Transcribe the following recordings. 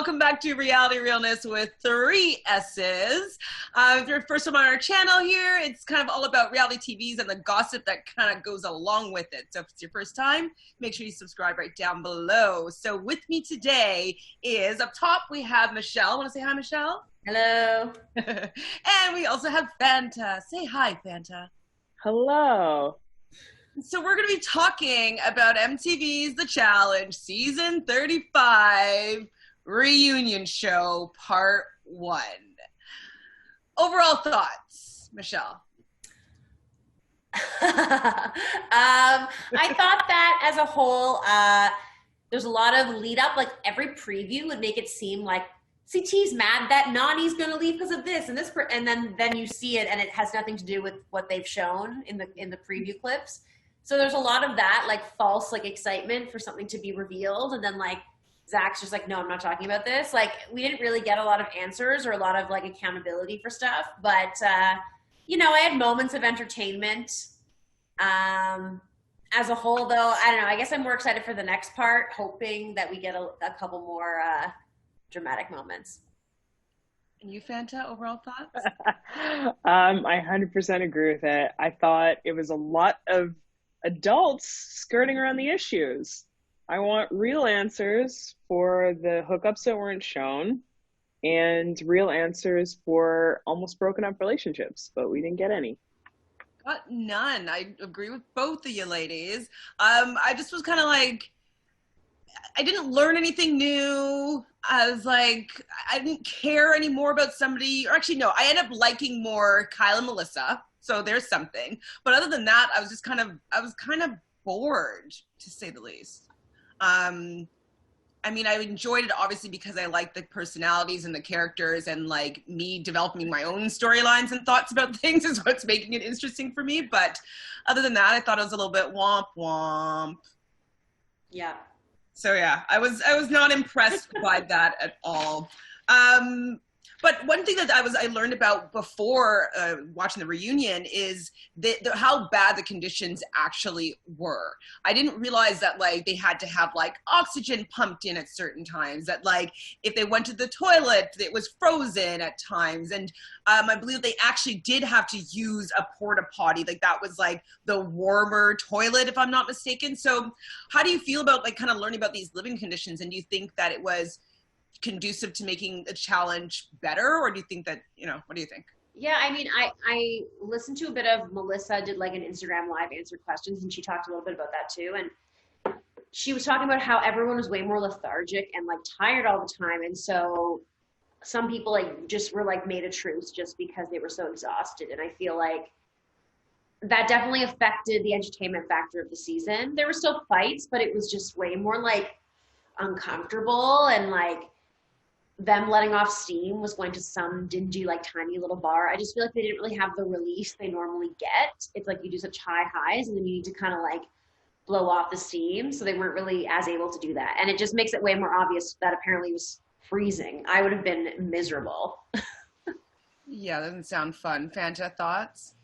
welcome back to Reality Realness with 3 S's. If you're first time on our channel here, it's kind of all about reality TVs and the gossip that kind of goes along with it. So if it's your first time, make sure you subscribe right down below. So with me today is, up top, we have Michelle. Want to say hi, Michelle? Hello. And we also have Fanta. Say hi, Fanta. Hello. So we're going to be talking about MTV's The Challenge Season 35 Reunion Show Part 1. Overall thoughts, Michelle? I thought that as a whole, there's a lot of lead up. Like every preview would make it seem like CT's mad that Nany's going to leave because of this and this, and then you see it and it has nothing to do with what they've shown in the preview clips. So there's a lot of that, like false like excitement for something to be revealed, and then like Zach's just like, no, I'm not talking about this. Like we didn't really get a lot of answers or a lot of like accountability for stuff, but you know, I had moments of entertainment. As a whole, though, I don't know. I guess I'm more excited for the next part, hoping that we get a couple more dramatic moments. And you, Fanta, overall thoughts? I 100% agree with it. I thought it was a lot of adults skirting around the issues. I want real answers for the hookups that weren't shown and real answers for almost broken up relationships, but we didn't get any. Got none. I agree with both of you ladies. I just was kind of like, I didn't learn anything new. I was like, I didn't care anymore about somebody, or actually no, I ended up liking more Kyle and Melissa. So there's something. But other than that, I was kind of bored, to say the least. I mean, I enjoyed it obviously because I like the personalities and the characters, and like me developing my own storylines and thoughts about things is what's making it interesting for me. But other than that, I thought it was a little bit womp womp. Yeah. So yeah, I was not impressed by that at all. But one thing that I learned about before watching the reunion is how bad the conditions actually were. I didn't realize that like they had to have like oxygen pumped in at certain times, that like if they went to the toilet, it was frozen at times. And I believe they actually did have to use a porta potty. Like that was like the warmer toilet, if I'm not mistaken. So how do you feel about like kind of learning about these living conditions? And do you think that it was conducive to making the challenge better, or do you think that, you know, what do you think? Yeah, I mean, I listened to a bit of Melissa did like an Instagram live answer questions, and she talked a little bit about that too. And she was talking about how everyone was way more lethargic and like tired all the time. And so some people like just were like made a truce just because they were so exhausted. And I feel like that definitely affected the entertainment factor of the season. There were still fights, but it was just way more like uncomfortable, and like them letting off steam was going to some dingy, like tiny little bar. I just feel like they didn't really have the release they normally get. It's like you do such high highs and then you need to kind of like blow off the steam. So they weren't really as able to do that. And it just makes it way more obvious that apparently it was freezing. I would have been miserable. Yeah, that doesn't sound fun. Fanta, thoughts?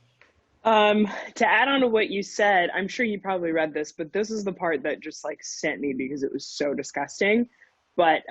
To add on to what you said, I'm sure you probably read this, but this is the part that just like sent me because it was so disgusting. But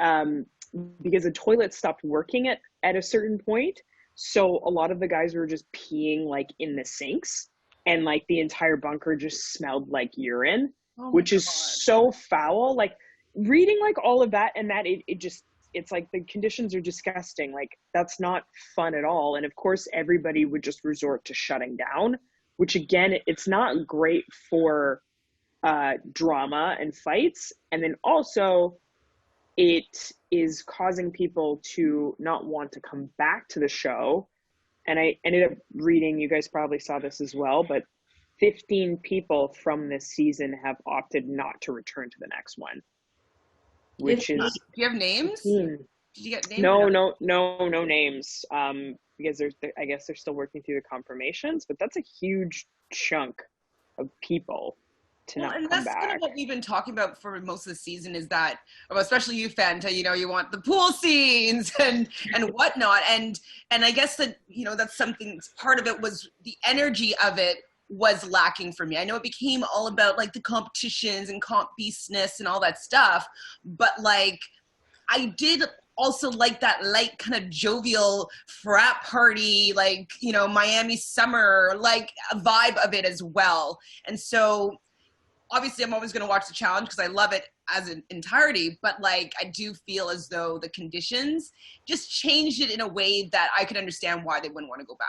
because the toilet stopped working at a certain point, so a lot of the guys were just peeing like in the sinks, and like the entire bunker just smelled like urine, which is so foul. Like reading like all of that, and that it's like the conditions are disgusting. Like that's not fun at all. And of course everybody would just resort to shutting down, which again, it's not great for drama and fights. And then also it is causing people to not want to come back to the show. And I ended up reading, you guys probably saw this as well, but 15 people from this season have opted not to return to the next one, which is... Do you have names? 15. Did you get names? No names. Because I guess they're still working through the confirmations, but that's a huge chunk of people to not come back. And that's kind of what we've been talking about for most of the season, is that, especially you, Fanta, you know, you want the pool scenes and whatnot. And I guess that, you know, that's something, part of it was the energy of it was lacking for me. I know it became all about like the competitions and comp beastness and all that stuff, but like I did also like that light kind of jovial frat party, like, you know, Miami summer, like a vibe of it as well. And so obviously I'm always going to watch the challenge because I love it as an entirety, but like I do feel as though the conditions just changed it in a way that I could understand why they wouldn't want to go back.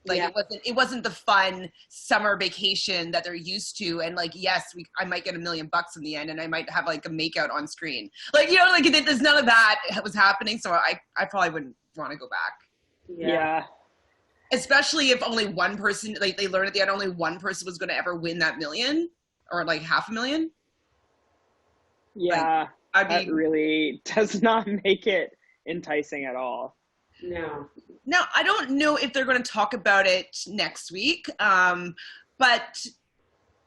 Like it wasn't the fun summer vacation that they're used to. And like, yes, I might get $1 million in the end and I might have like a makeout on screen. Like, you know, like there's none of that was happening. So I probably wouldn't want to go back. Yeah. Especially if only one person, like they learned at the end, only one person was going to ever win that $1 million or like $500,000. Yeah. Like, that really does not make it enticing at all. No. Now, I don't know if they're going to talk about it next week, but,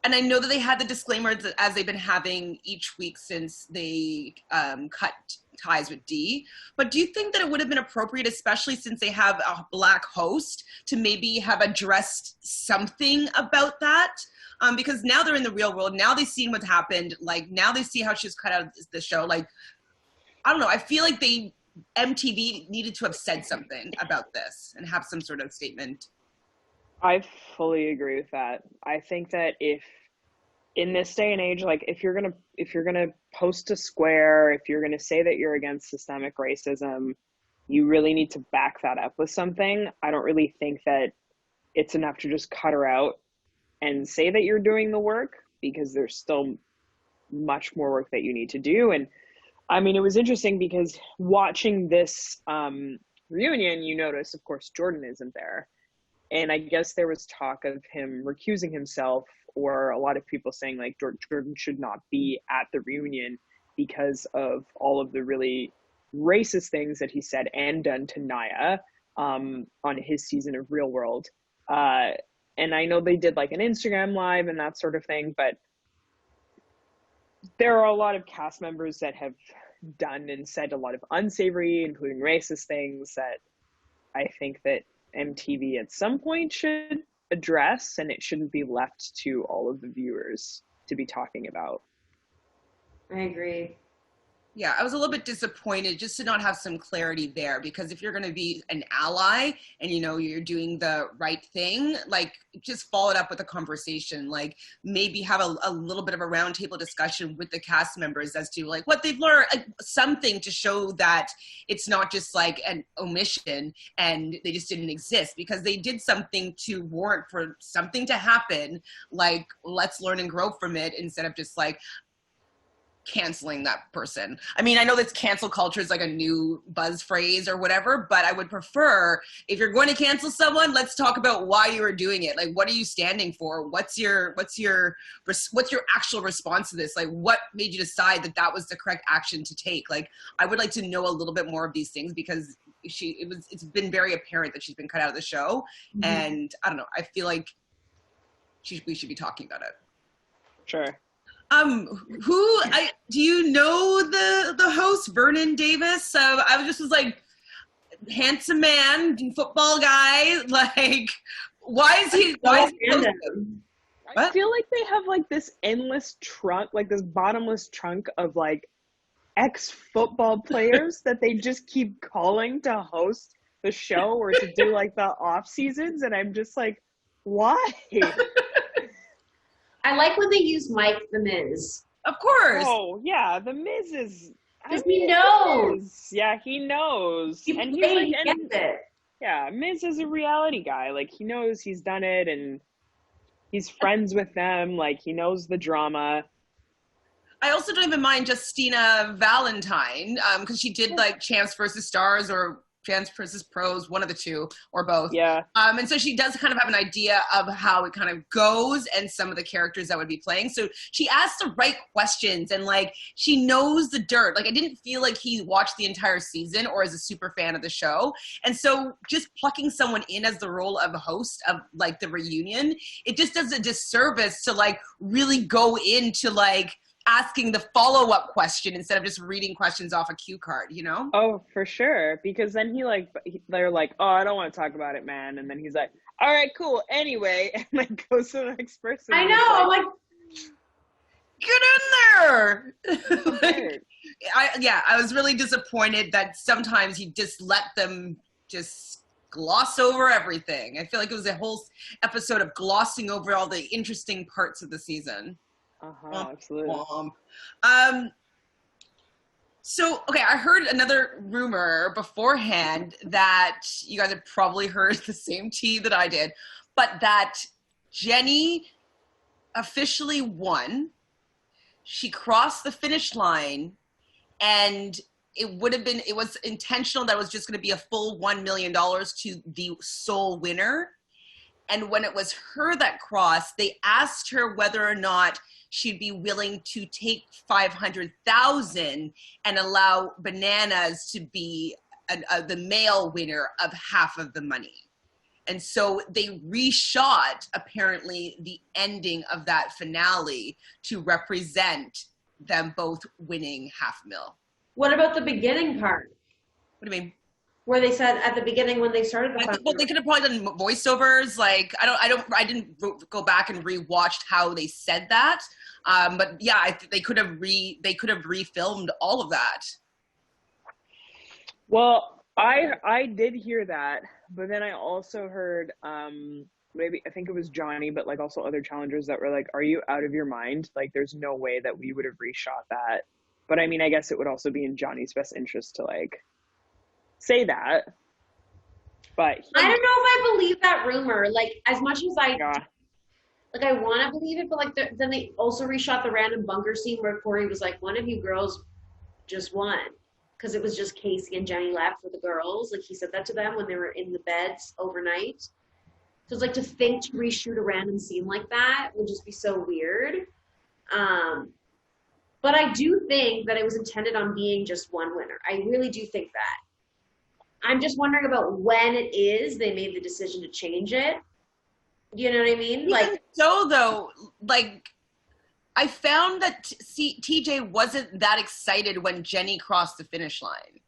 and I know that they had the disclaimers as they've been having each week since they cut ties with Dee, but do you think that it would have been appropriate, especially since they have a Black host, to maybe have addressed something about that? Because now they're in the real world, now they've seen what's happened, like now they see how she's cut out of the show, like, I don't know, I feel like MTV needed to have said something about this and have some sort of statement. I fully agree with that. I think that if in this day and age, like if you're gonna post a square, if you're gonna say that you're against systemic racism, you really need to back that up with something. I don't really think that it's enough to just cut her out and say that you're doing the work, because there's still much more work that you need to do. And I mean, it was interesting because watching this reunion, you notice, of course, Jordan isn't there. And I guess there was talk of him recusing himself, or a lot of people saying like Jordan should not be at the reunion because of all of the really racist things that he said and done to Naya on his season of Real World. And I know they did like an Instagram live and that sort of thing, but there are a lot of cast members that have done and said a lot of unsavory, including racist things, that I think that MTV at some point should address, and it shouldn't be left to all of the viewers to be talking about. I agree. Yeah, I was a little bit disappointed just to not have some clarity there, because if you're going to be an ally and, you know, you're doing the right thing, like just follow it up with a conversation, like maybe have a little bit of a roundtable discussion with the cast members as to like what they've learned, something to show that it's not just like an omission and they just didn't exist, because they did something to warrant for something to happen. Like, let's learn and grow from it instead of just like canceling that person. I mean, I know that cancel culture is like a new buzz phrase or whatever, but I would prefer, if you're going to cancel someone, let's talk about why you were doing it. Like, what are you standing for? What's your actual response to this? Like, what made you decide that that was the correct action to take? Like, I would like to know a little bit more of these things, because it's been very apparent that she's been cut out of the show. Mm-hmm. And I don't know, I feel like we should be talking about it. Sure. Do you know the host, Vernon Davis? I was like, handsome man, football guy. Like, why is he I feel like they have like this endless trunk, like this bottomless trunk of like ex-football players that they just keep calling to host the show or to do like the off seasons, and I'm just like, why? I like when they use Mike the Miz. Of course. Oh, yeah, the Miz is... Because he knows. Yeah, he knows. He gets it. Yeah, Miz is a reality guy. Like, he knows he's done it, and he's friends with them. Like, he knows the drama. I also don't even mind Justina Valentine, because she did, like, Champs versus Stars or Champs versus Pros, one of the two, or both. Yeah. And so she does kind of have an idea of how it kind of goes and some of the characters that would be playing. So she asks the right questions, and like she knows the dirt. Like, I didn't feel like he watched the entire season or is a super fan of the show. And so just plucking someone in as the role of a host of like the reunion, it just does a disservice to like really go into like asking the follow-up question instead of just reading questions off a cue card, you know? Oh, for sure. Because then they're like, oh, I don't want to talk about it, man. And then he's like, all right, cool. Anyway, and then goes to the next person. I know. I'm like, get in there. Like, I was really disappointed that sometimes he just let them just gloss over everything. I feel like it was a whole episode of glossing over all the interesting parts of the season. Absolutely. So, okay, I heard another rumor beforehand that you guys have probably heard the same tea that I did, but that Jenny officially won. She crossed the finish line, and it was intentional that it was just going to be a full $1 million to the sole winner. And when it was her that crossed, they asked her whether or not she'd be willing to take $500,000 and allow Bananas to be the male winner of half of the money. And so they reshot, apparently, the ending of that finale to represent them both winning $500,000. What about the beginning part? What do you mean? Where they said at the beginning when they started the well, they could have probably done voiceovers. Like I didn't go back and rewatched how they said that. But yeah, they could have refilmed all of that. Well, I did hear that, but then I also heard maybe I think it was Johnny, but like also other challengers that were like, "Are you out of your mind? Like, there's no way that we would have reshot that." But I mean, I guess it would also be in Johnny's best interest to like say that. But I don't know if I believe that rumor. Like, as much as I like, I want to believe it, but like then they also reshot the random bunker scene where Corey was like, "One of you girls just won," because it was just Casey and Jenny left for the girls. Like, he said that to them when they were in the beds overnight. So it's like, to think to reshoot a random scene like that would just be so weird. But I do think that it was intended on being just one winner. I really do think that. I'm just wondering about when it is they made the decision to change it. You know what I mean? Like, so though, like, I found that TJ wasn't that excited when Jenny crossed the finish line.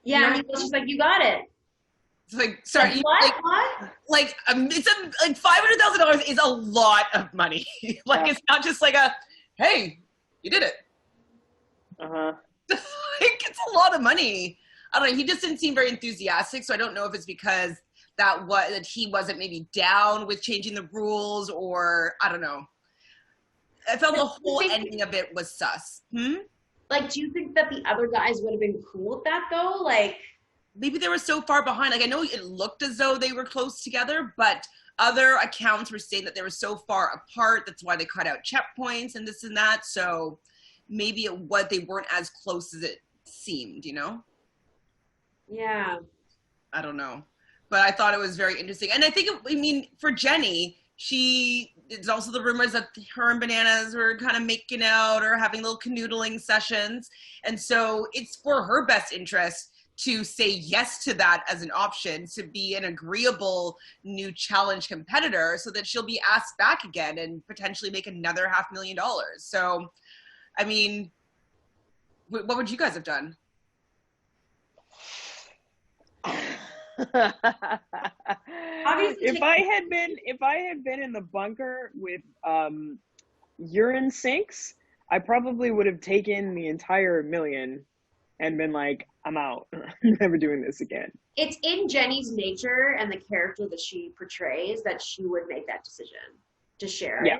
Yeah, you know? He was just like, "You got it." It's like, sorry, what? Like, it's like $500,000 is a lot of money. Like, It's not just like hey, you did it. Like, it's a lot of money. I don't know. He just didn't seem very enthusiastic. So I don't know if it's because that he wasn't maybe down with changing the rules, or I don't know. I felt the whole ending of it was sus. Like, do you think that the other guys would have been cool with that though? Like, maybe they were so far behind. Like, I know it looked as though they were close together, but other accounts were saying that they were so far apart. That's why they cut out checkpoints and this and that. So maybe they weren't as close as it seemed, you know? Yeah. I don't know. But I thought it was very interesting. And I think, for Jenny, it's also the rumors that her and Bananas were kind of making out or having little canoodling sessions. And so it's for her best interest to say yes to that as an option, to be an agreeable new challenge competitor, so that she'll be asked back again and potentially make another $500,000. So, I mean, what would you guys have done? If I had been in the bunker with urine sinks, I probably would have taken the entire $1 million and been like, "I'm out. I'm never doing this again." It's in Jenny's nature and the character that she portrays that she would make that decision to share. Yeah.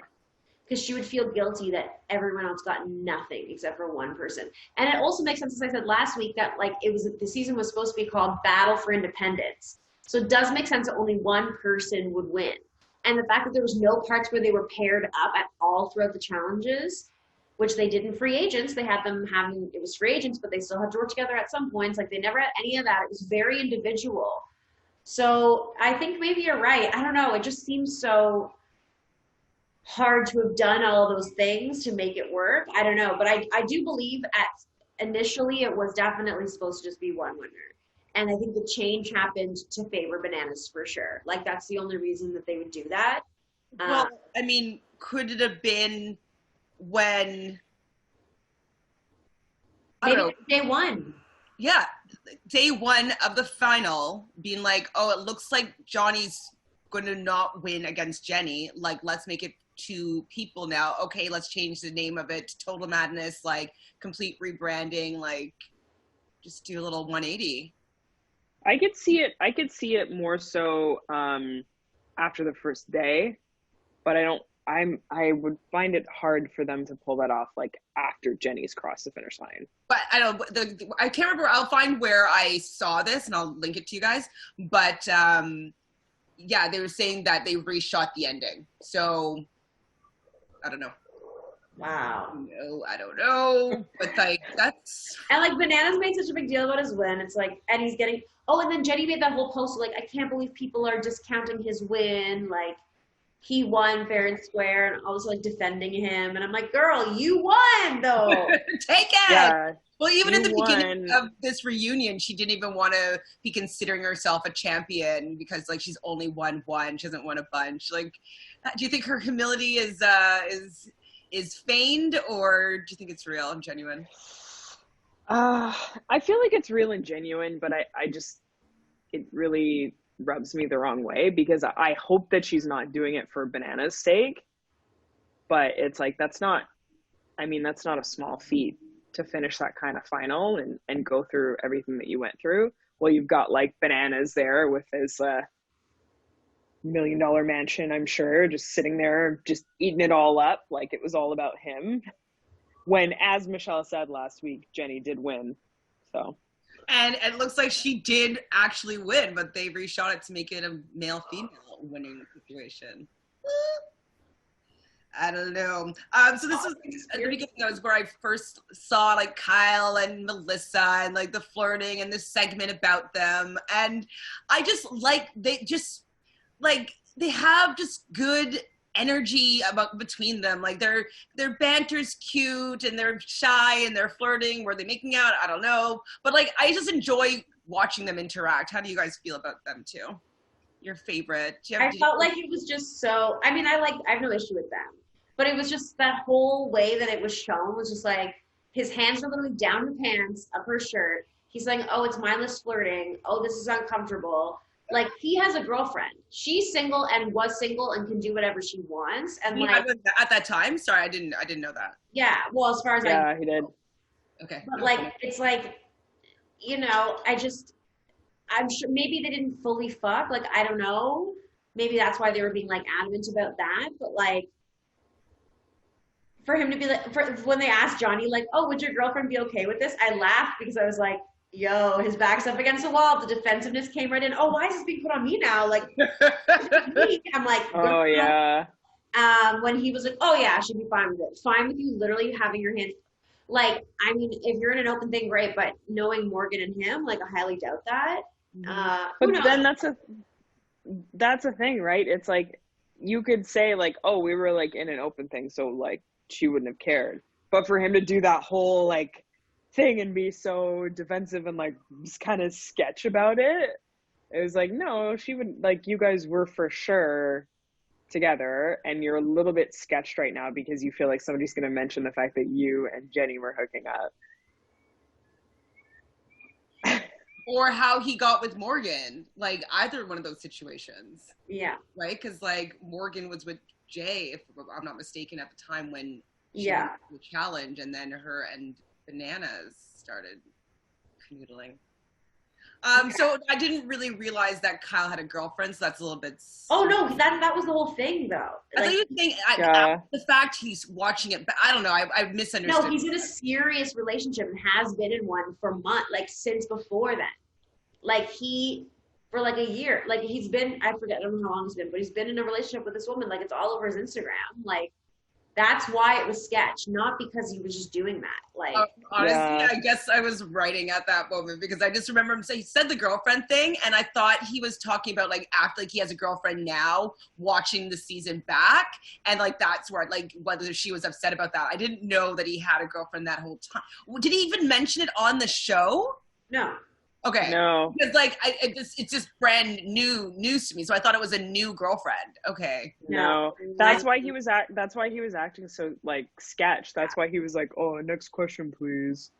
Because she would feel guilty that everyone else got nothing except for one person. And it also makes sense, as I said last week, that like the season was supposed to be called Battle for Independence. So it does make sense that only one person would win. And the fact that there was no parts where they were paired up at all throughout the challenges, which they did in Free Agents. They had them it was Free Agents, but they still had to work together at some points. Like, they never had any of that. It was very individual. So I think maybe you're right. I don't know. It just seems so hard to have done all of those things to make it work. I don't know. But I do believe initially it was definitely supposed to just be one winner. And I think the change happened to favor Bananas for sure. Like, that's the only reason that they would do that. Well, I mean, could it have been when, maybe day one. Yeah, day one of the final, being like, "Oh, it looks like Johnny's going to not win against Jenny. Like, let's make it two people now. Okay, let's change the name of it to Total Madness, like complete rebranding, like just do a little 180. I could see it more so after the first day, but I would find it hard for them to pull that off like after Jenny's crossed the finish line. But I don't, I can't remember. I'll find where I saw this and I'll link it to you guys. But yeah, they were saying that they reshot the ending. So I don't know. Wow. No, I don't know. But like, that's. And like Bananas made such a big deal about his win. It's like, and he's getting, oh, and then Jenny made that whole post like, I can't believe people are discounting his win. Like, he won fair and square, and I was like defending him. And I'm like, girl, you won though. Take it. Yeah, Well, even in the you beginning won. of this reunion, she didn't even want to be considering herself a champion because like she's only won one. She hasn't won a bunch. Like, do you think her humility is feigned, or do you think it's real and genuine? I feel like it's real and genuine, but I just, it really rubs me the wrong way because I hope that she's not doing it for Banana's sake. But it's like, that's not a small feat to finish that kind of final and go through everything that you went through. Well, you've got like Bananas there with his $1 million mansion, I'm sure, just sitting there, just eating it all up like it was all about him. When, as Michelle said last week, Jenny did win. So. And it looks like she did actually win, but they reshot it to make it a male-female winning situation. I don't know. So this was at the beginning. That was where I first saw like Kyle and Melissa and like the flirting and this segment about them. And I just like they have just good energy between them. Like their banter's cute and they're shy and they're flirting. Were they making out? I don't know. But like I just enjoy watching them interact. How do you guys feel about them too? Your favorite? I felt like it was just so, I mean, I have no issue with them, but it was just that whole way that it was shown was just like his hands were literally down her pants, up her shirt. He's like, oh, it's mindless flirting. Oh, this is uncomfortable. Like, he has a girlfriend. She's single and was single and can do whatever she wants. And he like at that time, sorry, I didn't know that. Yeah, well, as far as yeah, he did. Okay. But like, it's like, you know, I'm sure maybe they didn't fully fuck. Like, I don't know. Maybe that's why they were being like adamant about that. But like, for him to be like, when they asked Johnny, like, oh, would your girlfriend be okay with this? I laughed because I was like, yo, his back's up against the wall. The defensiveness came right in. Oh, why is this being put on me now? Like, I'm like, oh yeah. When he was like, oh yeah, I should be fine with it. Fine with you literally having your hands. Like, I mean, if you're in an open thing, great. But knowing Morgan and him, like, I highly doubt that. But then that's a thing, right? It's like, you could say like, oh, we were like in an open thing, so like she wouldn't have cared. But for him to do that whole like thing and be so defensive and like just kind of sketch about it, it was like, no, she wouldn't. Like, you guys were for sure together and you're a little bit sketched right now because you feel like somebody's going to mention the fact that you and Jenny were hooking up. Or how he got with Morgan, like either one of those situations. Yeah. Right? Because like Morgan was with Jay, if I'm not mistaken, at the time when she Yeah. won the challenge, and then her and Bananas started canoodling. So I didn't really realize that Kyle had a girlfriend, so that's a little bit. Oh no, that was the whole thing though. I Like, thought you were saying Yeah. the fact he's watching it, but I don't know. I misunderstood. no, he's in a serious relationship and has been in one for months, like since before then. Like for like a year, like he's been, I don't know how long he's been, but he's been in a relationship with this woman. Like, it's all over his Instagram. Like, that's why it was sketch, not because he was just doing that. Like, honestly, Yeah. I guess I was writing at that moment because I just remember him say he said the girlfriend thing, and I thought he was talking about like act like he has a girlfriend now, watching the season back, and like that's where like whether she was upset about that. I didn't know that he had a girlfriend that whole time. Did he even mention it on the show? no. Okay. No. Because like it's just brand news to me, so I thought it was a new girlfriend. Okay. No, that's why he was acting so like sketch. That's why he was like, oh, next question, please.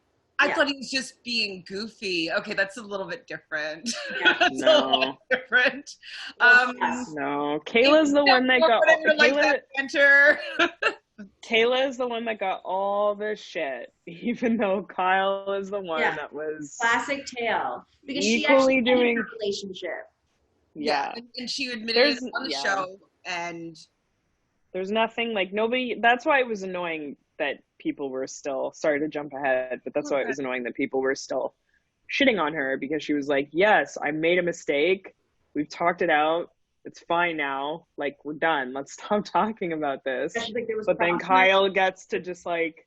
I thought he was just being goofy. Okay, that's a little bit different. Yeah. That's a lot different. No, Kayla's the one that got Kayla is the one that got all the shit, even though Kyle is the one that was classic tale because equally she actually doing a relationship. Yeah, and she admitted it on the show, and there's nothing like nobody. That's why it was annoying that people were still. Sorry to jump ahead, but that's why it was annoying that people were still shitting on her because she was like, "Yes, I made a mistake. We've talked it out. It's fine now. Like, we're done. Let's stop talking about this." But then Kyle gets to just like,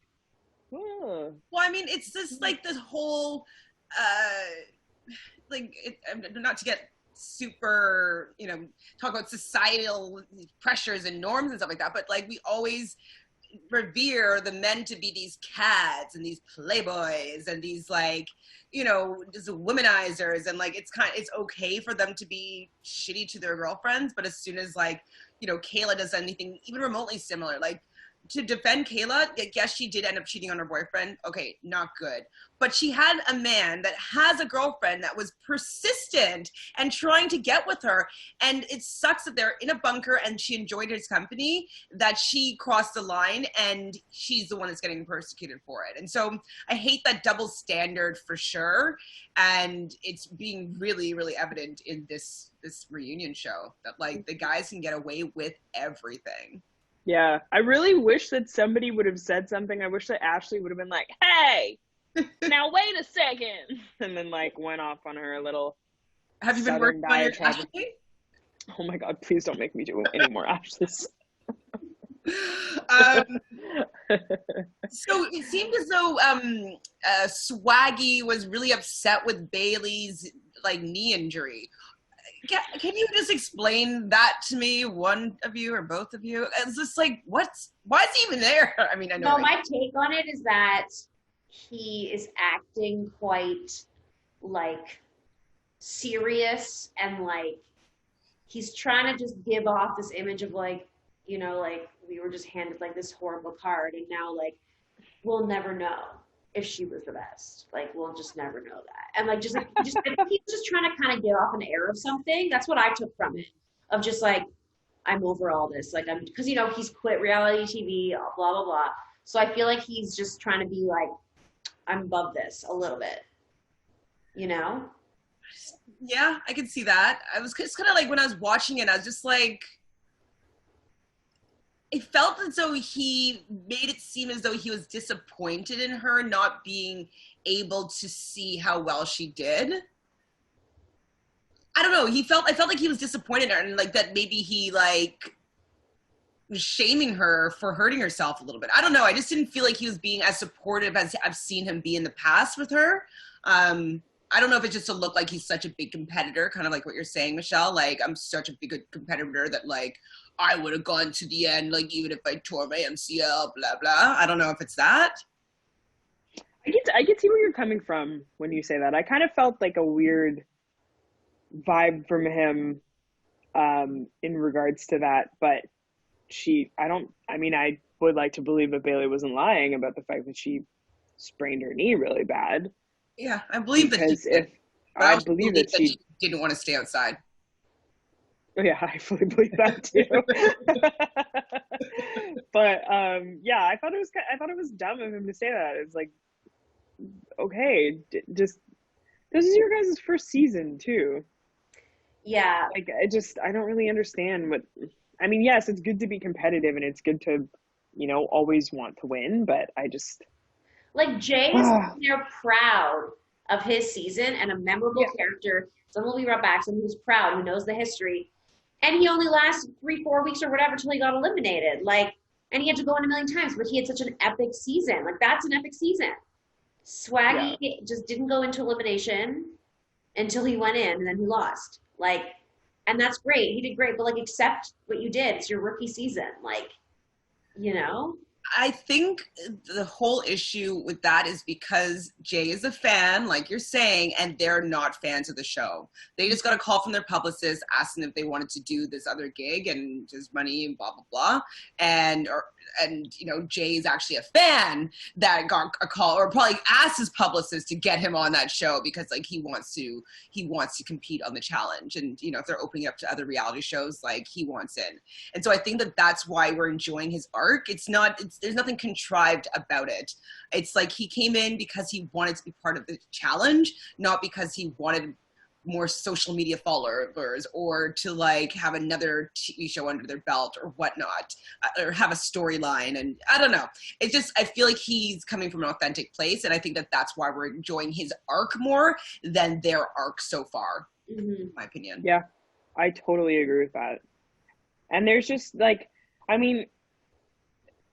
well, I mean, it's just like this whole, not to get super, talk about societal pressures and norms and stuff like that, but like we always revere the men to be these cads and these playboys and these like, just womanizers, and like it's okay for them to be shitty to their girlfriends, but as soon as like, Kayla does anything even remotely similar, like to defend Kayla, yes, she did end up cheating on her boyfriend. Okay, not good. But she had a man that has a girlfriend that was persistent and trying to get with her. And it sucks that they're in a bunker and she enjoyed his company, that she crossed the line and she's the one that's getting persecuted for it. And so I hate that double standard for sure. And it's being really, really evident in this reunion show that like the guys can get away with everything. Yeah, I really wish that somebody would have said something. I wish that Ashley would have been like, "Hey, now wait a second," and then like went off on her little. Have you been working on your Ashley? Oh my God! Please don't make me do any more Ashleys. So it seemed as though Swaggy was really upset with Bailey's like knee injury. Can you just explain that to me, one of you or both of you? It's just like, why is he even there? I mean, I know. No, my take on it is that he is acting quite like serious and like he's trying to just give off this image of like, like we were just handed like this horrible card and now like we'll never know if she was the best. Like, we'll just never know that. And like, just like, he's just trying to kind of get off an air of something. That's what I took from it. Of just like, I'm over all this. Like, because he's quit reality TV, blah, blah, blah. So I feel like he's just trying to be like, I'm above this a little bit. Yeah, I could see that. I was just kind of like, when I was watching it, I was just like, it felt as though he made it seem as though he was disappointed in her not being able to see how well she did. I don't know. I felt like he was disappointed in her and like that maybe he like was shaming her for hurting herself a little bit. I don't know. I just didn't feel like he was being as supportive as I've seen him be in the past with her. I don't know if it's just to look like he's such a big competitor, kind of like what you're saying, Michelle. Like, I'm such a big competitor that like, I would have gone to the end, like even if I tore my MCL, blah, blah. I don't know if it's that. I get see where you're coming from when you say that. I kind of felt like a weird vibe from him in regards to that. But I would like to believe that Bailey wasn't lying about the fact that she sprained her knee really bad. Yeah, I believe that she didn't want to stay outside. Yeah, I fully believe that too. But I thought it was dumb of him to say that. It's like, okay, just this is your guys' first season too. Yeah. Like I don't really understand what. I mean, yes, it's good to be competitive and it's good to, always want to win. But I just like Jay is there proud of his season and a memorable character. Someone will be right back. Someone who's proud, who knows the history. And he only lasted 3-4 weeks or whatever till he got eliminated. Like, and he had to go in a million times, but he had such an epic season. Like, that's an epic season. Swaggy just didn't go into elimination until he went in, and then he lost. Like, and that's great. He did great, but like, accept what you did. It's your rookie season. Like, I think the whole issue with that is because Jay is a fan, like you're saying, and they're not fans of the show. They just got a call from their publicist asking if they wanted to do this other gig and just money and blah, blah, blah. And Jay is actually a fan that got a call, or probably asked his publicist to get him on that show because like he wants to compete on the challenge, and if they're opening up to other reality shows, like he wants in. And so I think that that's why we're enjoying his arc. There's nothing contrived about it. It's like he came in because he wanted to be part of the challenge, not because he wanted more social media followers or to like have another TV show under their belt or whatnot, or have a storyline. And I don't know. It's just, I feel like he's coming from an authentic place. And I think that that's why we're enjoying his arc more than their arc so far, in my opinion. Yeah, I totally agree with that. And there's just like, I mean,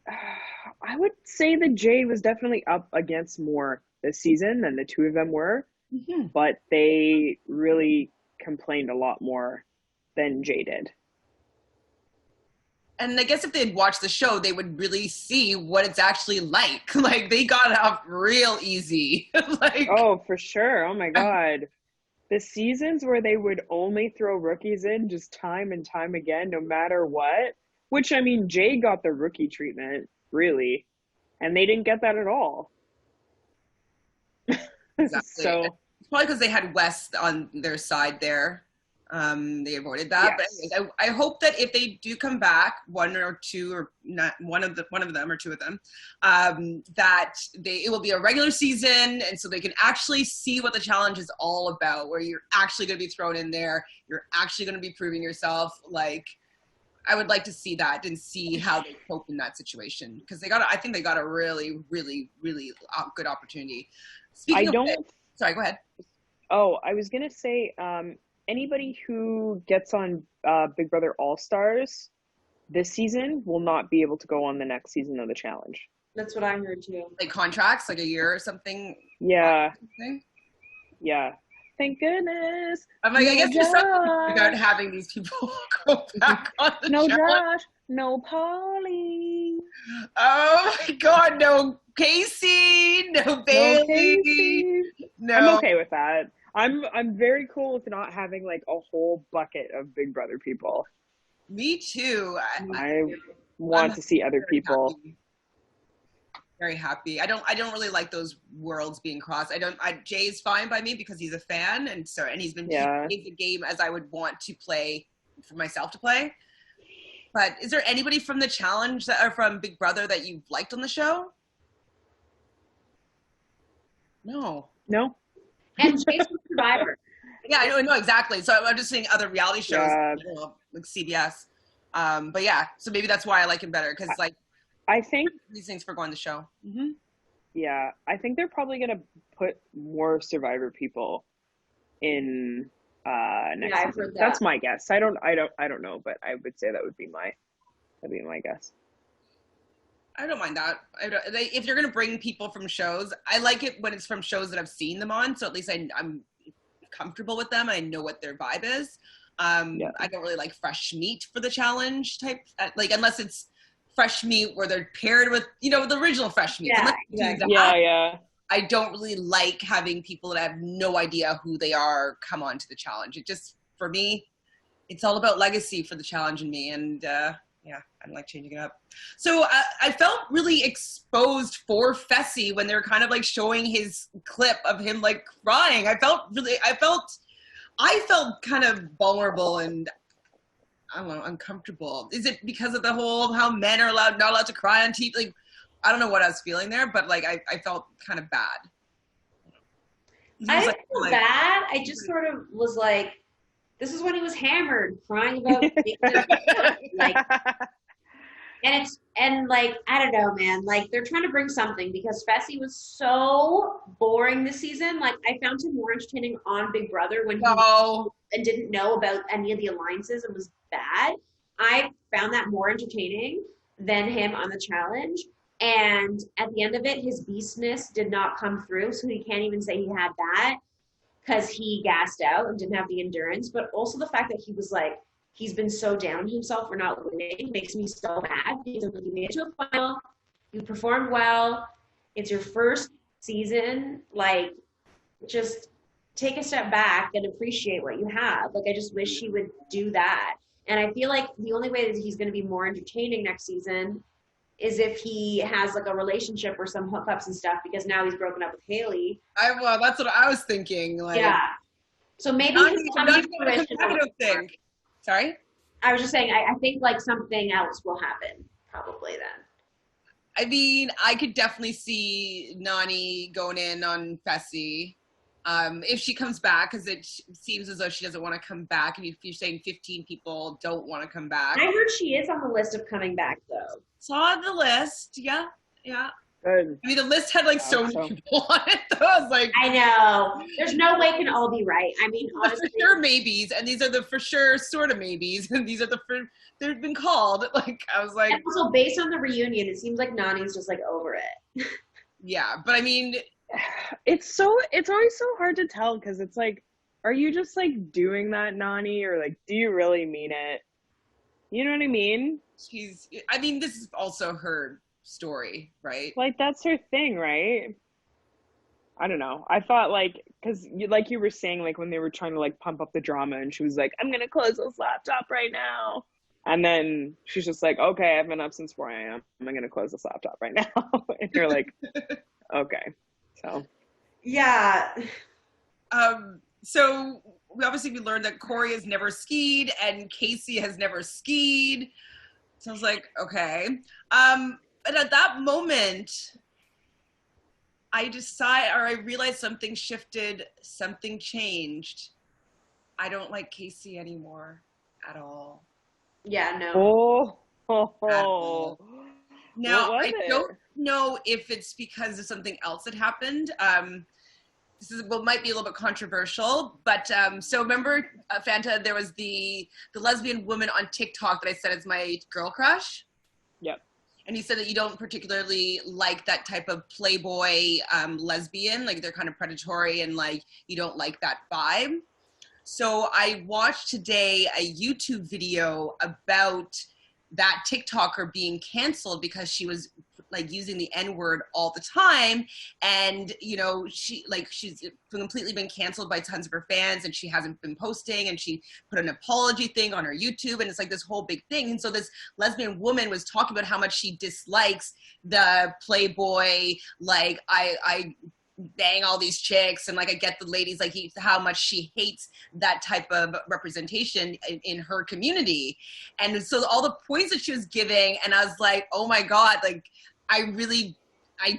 I would say that Jay was definitely up against more this season than the two of them were. Mm-hmm. But they really complained a lot more than Jay did. And I guess if they'd watched the show, they would really see what it's actually like. Like, they got off real easy. Oh, for sure. Oh, my God. The seasons where they would only throw rookies in just time and time again, no matter what. Which, I mean, Jay got the rookie treatment, really. And they didn't get that at all. Exactly. So it's probably because they had Wes on their side there. They avoided that. Yes. But anyways, I hope that if they do come back, one or two, or not one of them or two of them, that it will be a regular season, and so they can actually see what the challenge is all about, where you're actually going to be thrown in there, you're actually going to be proving yourself. Like, I would like to see that and see how they cope in that situation, because I think they got a really, really, really good opportunity. Sorry, go ahead. Oh, I was going to say, anybody who gets on Big Brother All-Stars this season will not be able to go on the next season of the challenge. That's what I heard too. Like contracts, like a year or something? Yeah. Yeah. Thank goodness. I'm like, I guess there's something about having these people go back on the challenge. Josh, no Polly. Oh my God, no Casey, no Bailey. No. I'm okay with that. I'm very cool with not having like a whole bucket of Big Brother people. Me too. I want to see other people. Very happy. I don't really like those worlds being crossed. Jay's fine by me because he's a fan, and he's been playing the game as I would want to play for myself to play. But is there anybody from the challenge or from Big Brother that you've liked on the show? No. And Jay's from Survivor. Yeah, I know exactly. So I'm just saying other reality shows, like CBS. But yeah, so maybe that's why I like him better, because like I think these things for going to the show. Mm-hmm. Yeah, I think they're probably gonna put more Survivor people in next season. That's my guess. I don't know, but I would say that'd be my guess. I don't mind that. If you're going to bring people from shows, I like it when it's from shows that I've seen them on. So at least I'm comfortable with them. I know what their vibe is. I don't really like fresh meat for the challenge type. Like, unless it's fresh meat where they're paired with, the original fresh meat. Yeah. I don't really like having people that I have no idea who they are come on to the challenge. It just, for me, it's all about legacy for the challenge and me. And I don't like changing it up. So I felt really exposed for Fessy when they were kind of like showing his clip of him like crying. I felt kind of vulnerable and, I don't know, uncomfortable. Is it because of the whole how men are not allowed to cry on TV? Like, I don't know what I was feeling there, but like I felt kind of bad. I didn't feel bad. I just sort of was like, this is when he was hammered, crying about like, and like, I don't know, man. Like, they're trying to bring something, because Fessy was so boring this season. Like, I found him more entertaining on Big Brother when he and didn't know about any of the alliances and was bad. I found that more entertaining than him on the challenge. And at the end of it, his beastness did not come through, so he can't even say he had that, because he gassed out and didn't have the endurance. But also the fact that he was like, he's been so down on himself for not winning makes me so mad. Because you made it to a final, you performed well, it's your first season. Like, just take a step back and appreciate what you have. Like, I just wish he would do that. And I feel like the only way that he's going to be more entertaining next season is if he has like a relationship or some hookups and stuff because now he's broken up with Haley. Well, that's what I was thinking. Like, Yeah. So maybe not, his not coming to even a fruition. competitive thing. Sorry? I was just saying, I think like something else will happen probably then. I mean, I could definitely see Nani going in on Fessy. If she comes back, because it seems as though she doesn't want to come back, and if you're saying 15 people don't want to come back. I heard she is on the list of coming back though. Saw the list, yeah. Good. I mean, the list had like so many people on it, though. I was like, I know. There's no way it can all be right. I mean, honestly. For sure maybes, and these are the for sure sort of maybes, and these are the they've been called. Like, I was like, And also based on the reunion, it seems like Nani's just like over it. yeah, but I mean, it's always so hard to tell because it's like, are you just like doing that, Nani, or like, do you really mean it? You know what I mean? I mean, this is also her story, right? Like, that's her thing, right? I don't know. I thought like, because like you were saying, like when they were trying to like pump up the drama and she was like, I'm going to close this laptop right now. And then she's just like, okay, I've been up since 4 a.m. I'm going to close this laptop right now. And you're like, okay. So. Yeah. So we learned that Corey has never skied and Casey has never skied. So I was like, okay. And at that moment, I realized something shifted, something changed. I don't like Casey anymore at all. Yeah, no. Oh. Now, I don't know if it's because of something else that happened. This might be a little bit controversial, but so remember, Fanta, there was the lesbian woman on TikTok that I said is my girl crush. Yep. And you said that you don't particularly like that type of playboy lesbian, like they're kind of predatory and like you don't like that vibe. So I watched today a YouTube video about that TikToker being canceled because she was like using the N-word all the time. And, you know, she's completely been canceled by tons of her fans and she hasn't been posting, and she put an apology thing on her YouTube, and it's like this whole big thing. And so this lesbian woman was talking about how much she dislikes the playboy, like I bang all these chicks, and like I get the ladies, like how much she hates that type of representation in her community. And so all the points that she was giving, and I was like, oh my God, like I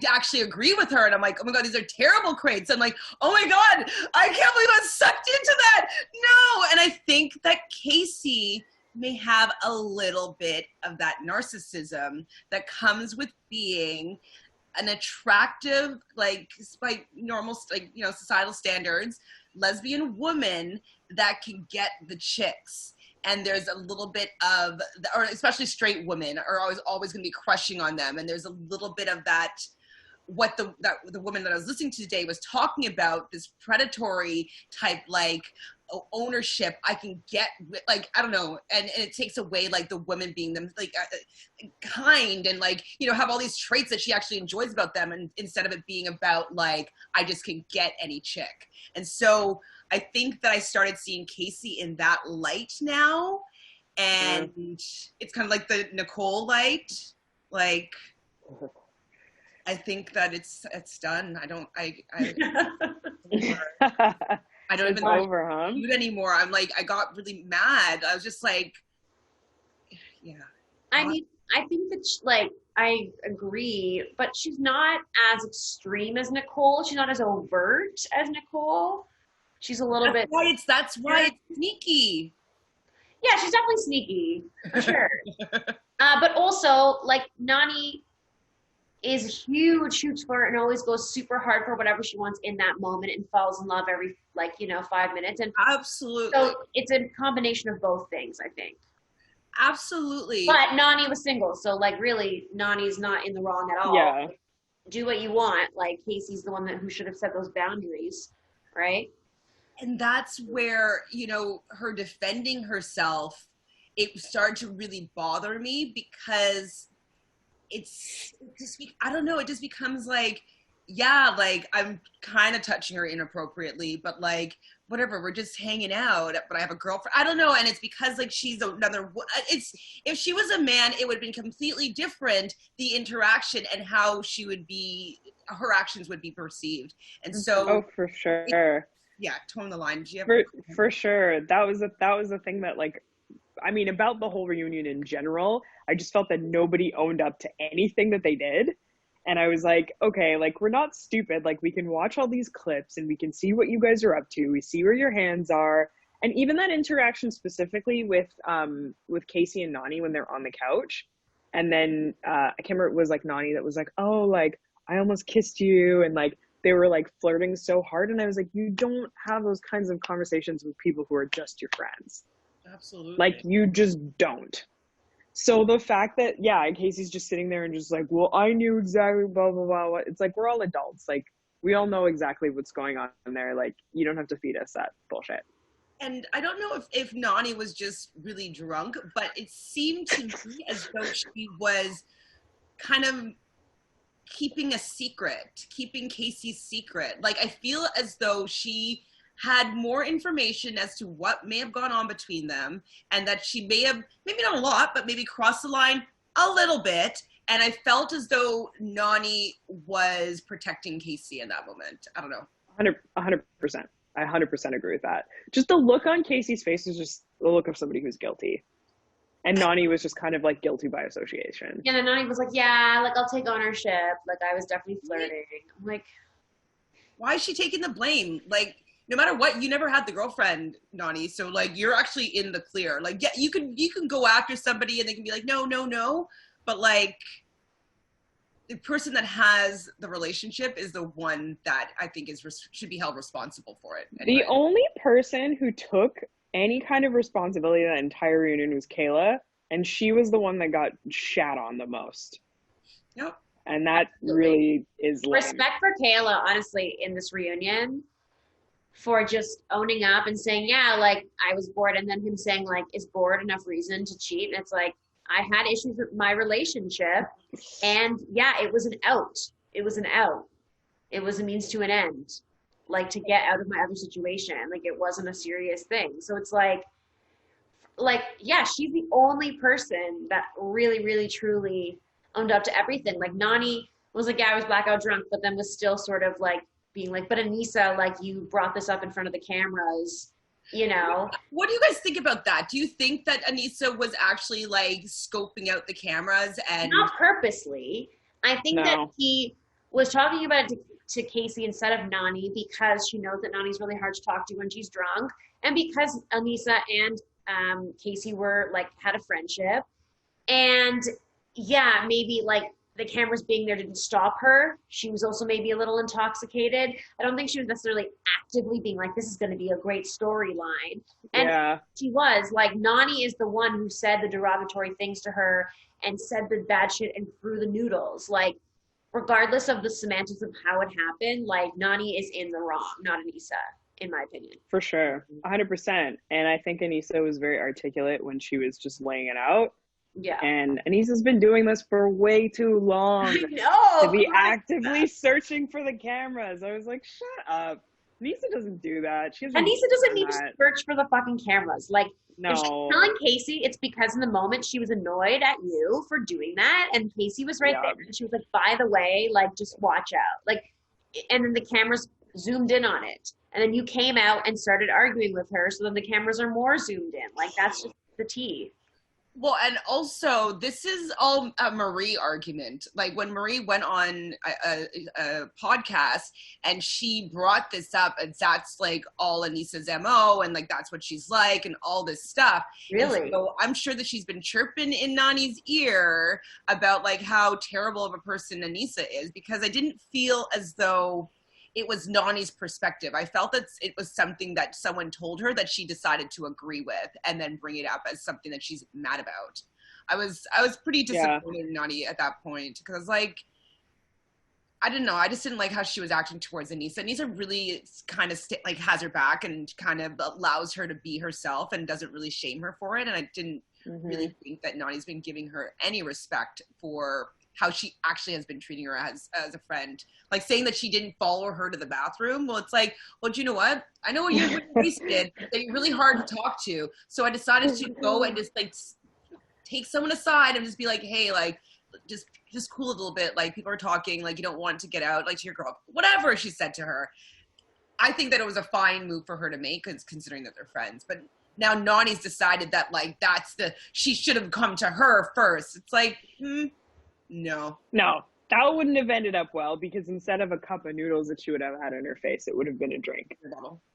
actually agree with her. And I'm like, oh my God, these are terrible crates. I'm like, oh my God, I can't believe I was sucked into that. No. And I think that Casey may have a little bit of that narcissism that comes with being an attractive, like by normal, like, you know, societal standards, lesbian woman that can get the chicks. And there's a little bit of, or especially straight women are always going to be crushing on them. And there's a little bit of that, what the woman that I was listening to today was talking about, this predatory type, like ownership I can get, like, I don't know, and it takes away like the women being them, like kind, and like, you know, have all these traits that she actually enjoys about them, and instead of it being about like I just can get any chick. And so I think that I started seeing Casey in that light now, and it's kind of like the Nicole light, like I think that it's done. I don't even over, huh? do it anymore. I'm like, I got really mad. I was just like, yeah. I mean, I think that like I agree, but she's not as extreme as Nicole. She's not as overt as Nicole. She's a little bit. That's why it's sneaky. Yeah, she's definitely sneaky for sure. But also, like, Nani is a huge flirt and always goes super hard for whatever she wants in that moment and falls in love every, like, 5 minutes. And absolutely. So it's a combination of both things, I think. Absolutely. But Nani was single, so like really Nani's not in the wrong at all. Yeah. Do what you want. Like Casey's the one who should have set those boundaries, right? And that's where, you know, her defending herself, it started to really bother me because I don't know, it just becomes like yeah, like I'm kind of touching her inappropriately, but like whatever, we're just hanging out. But I have a girlfriend. I don't know, and it's because like she's another. It's if she was a man, it would have been completely different. The interaction and how she would be, her actions would be perceived, and so Oh, for sure. yeah, towing the line. Do you have For sure. That was a thing that, like, I mean, about the whole reunion in general, I just felt that nobody owned up to anything that they did. And I was like, okay, like, we're not stupid. Like, we can watch all these clips and we can see what you guys are up to. We see where your hands are. And even that interaction specifically with Casey and Nani when they're on the couch. And then I can't remember, it was like Nani that was like, oh, like, I almost kissed you. And like, they were like flirting so hard. And I was like, you don't have those kinds of conversations with people who are just your friends. absolutely Like, you just don't. So the fact that, yeah, Casey's just sitting there and just like, well, I knew exactly blah, blah, blah. It's like, we're all adults. Like, we all know exactly what's going on there. Like, you don't have to feed us that bullshit. And I don't know if Nani was just really drunk, but it seemed to me as though she was kind of keeping a secret, keeping Casey's secret. Like, I feel as though she had more information as to what may have gone on between them, and that she may have, maybe not a lot, but maybe crossed the line a little bit. And I felt as though Nani was protecting Casey in that moment. I don't know. 100%. I 100% agree with that. Just the look on Casey's face is just the look of somebody who's guilty. And Nani was just kind of like guilty by association. Yeah, and then Nani was like, yeah, like, I'll take ownership. Like, I was definitely flirting. I'm like, why is she taking the blame? Like, no matter what, you never had the girlfriend, Nani. So like, you're actually in the clear. Like, yeah, you can go after somebody and they can be like, no, no, no. But like, the person that has the relationship is the one that I think should be held responsible for it. Anyway. The only person who took any kind of responsibility in that entire reunion was Kayla, and she was the one that got shat on the most. Yep. And that really is lame. Respect for Kayla, honestly, in this reunion, for just owning up and saying, yeah, like, I was bored, and then him saying, like, is bored enough reason to cheat? And it's like, I had issues with my relationship, and yeah, it was an out. It was an out. It was a means to an end, like, to get out of my other situation. Like, it wasn't a serious thing. So it's like, yeah, she's the only person that really, really, truly owned up to everything. Like, Nani was like, yeah, I was blackout drunk, but then was still sort of like being like, but Aneesa, like, you brought this up in front of the cameras. You know, what do you guys think about that? Do you think that Aneesa was actually like scoping out the cameras and not purposely? I think that he was talking about it to Casey instead of Nani because she knows that Nani's really hard to talk to when she's drunk, and because Aneesa and Casey were like had a friendship, and yeah, maybe like the cameras being there didn't stop her. She was also maybe a little intoxicated. I don't think she was necessarily actively being like, this is going to be a great storyline. And yeah, she was. Like, Nani is the one who said the derogatory things to her and said the bad shit and threw the noodles. Like, regardless of the semantics of how it happened, like, Nani is in the wrong, not Aneesa, in my opinion. For sure. 100%. And I think Aneesa was very articulate when she was just laying it out. Yeah. And Aneesa's been doing this for way too long to be actively searching for the cameras. I was like, shut up. Aneesa doesn't do that. Aneesa doesn't need to search for the fucking cameras. Like, no. If she's telling Casey, it's because in the moment she was annoyed at you for doing that, and Casey was right there. And she was like, by the way, like, just watch out. Like, and then the cameras zoomed in on it. And then you came out and started arguing with her, so then the cameras are more zoomed in. Like, that's just the tea. Well, and also, this is all a Marie argument. Like, when Marie went on a podcast and she brought this up, and that's like all Aneesa's MO, and like that's what she's like, and all this stuff. Really? So I'm sure that she's been chirping in Nani's ear about like how terrible of a person Aneesa is, because I didn't feel as though it was Nani's perspective. I felt that it was something that someone told her that she decided to agree with and then bring it up as something that she's mad about. I was pretty disappointed in Nani at that point, because I was like, I didn't know. I just didn't like how she was acting towards Aneesa. Aneesa really kind of like has her back and kind of allows her to be herself and doesn't really shame her for it. And I didn't really think that Nani's been giving her any respect for how she actually has been treating her as a friend. Like saying that she didn't follow her to the bathroom. Well, it's like, well, do you know what? I know you're really wasted, that you're really hard to talk to. So I decided to go and just like take someone aside and just be like, hey, like, just cool a little bit. Like, people are talking, like, you don't want to get out, like, to your girl, whatever she said to her. I think that it was a fine move for her to make, considering that they're friends. But now Nany's decided that, like, she should have come to her first. It's like, no. No, that wouldn't have ended up well, because instead of a cup of noodles that she would have had in her face, it would have been a drink.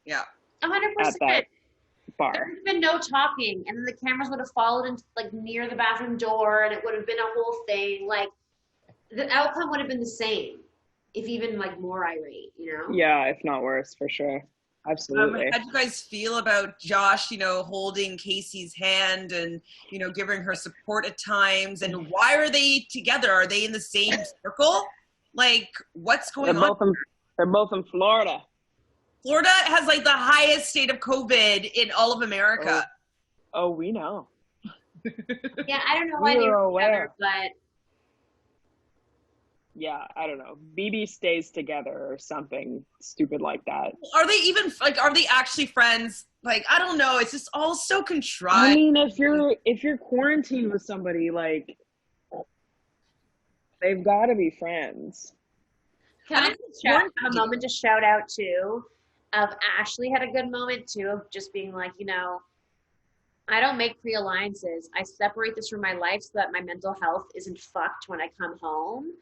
Yeah. 100%. At that bar. There would have been no talking, and then the cameras would have followed into, like, near the bathroom door, and it would have been a whole thing. Like, the outcome would have been the same, if even, like, more irate, you know? Yeah, if not worse, for sure. Absolutely. How do you guys feel about Josh, holding Casey's hand and, giving her support at times? And why are they together? Are they in the same circle? Like, what's going on? They're both in Florida. Florida has, like, the highest state of COVID in all of America. Oh, we know. Yeah, I don't know why they're together, but... Yeah, I don't know. BB stays together or something stupid like that. Are they even, like, are they actually friends? Like, I don't know. It's just all so contrived. I mean, if you're quarantined with somebody, like, they've got to be friends. Can I just have a moment to shout out, too, of Ashley had a good moment, too, of just being like, I don't make pre-alliances. I separate this from my life so that my mental health isn't fucked when I come home.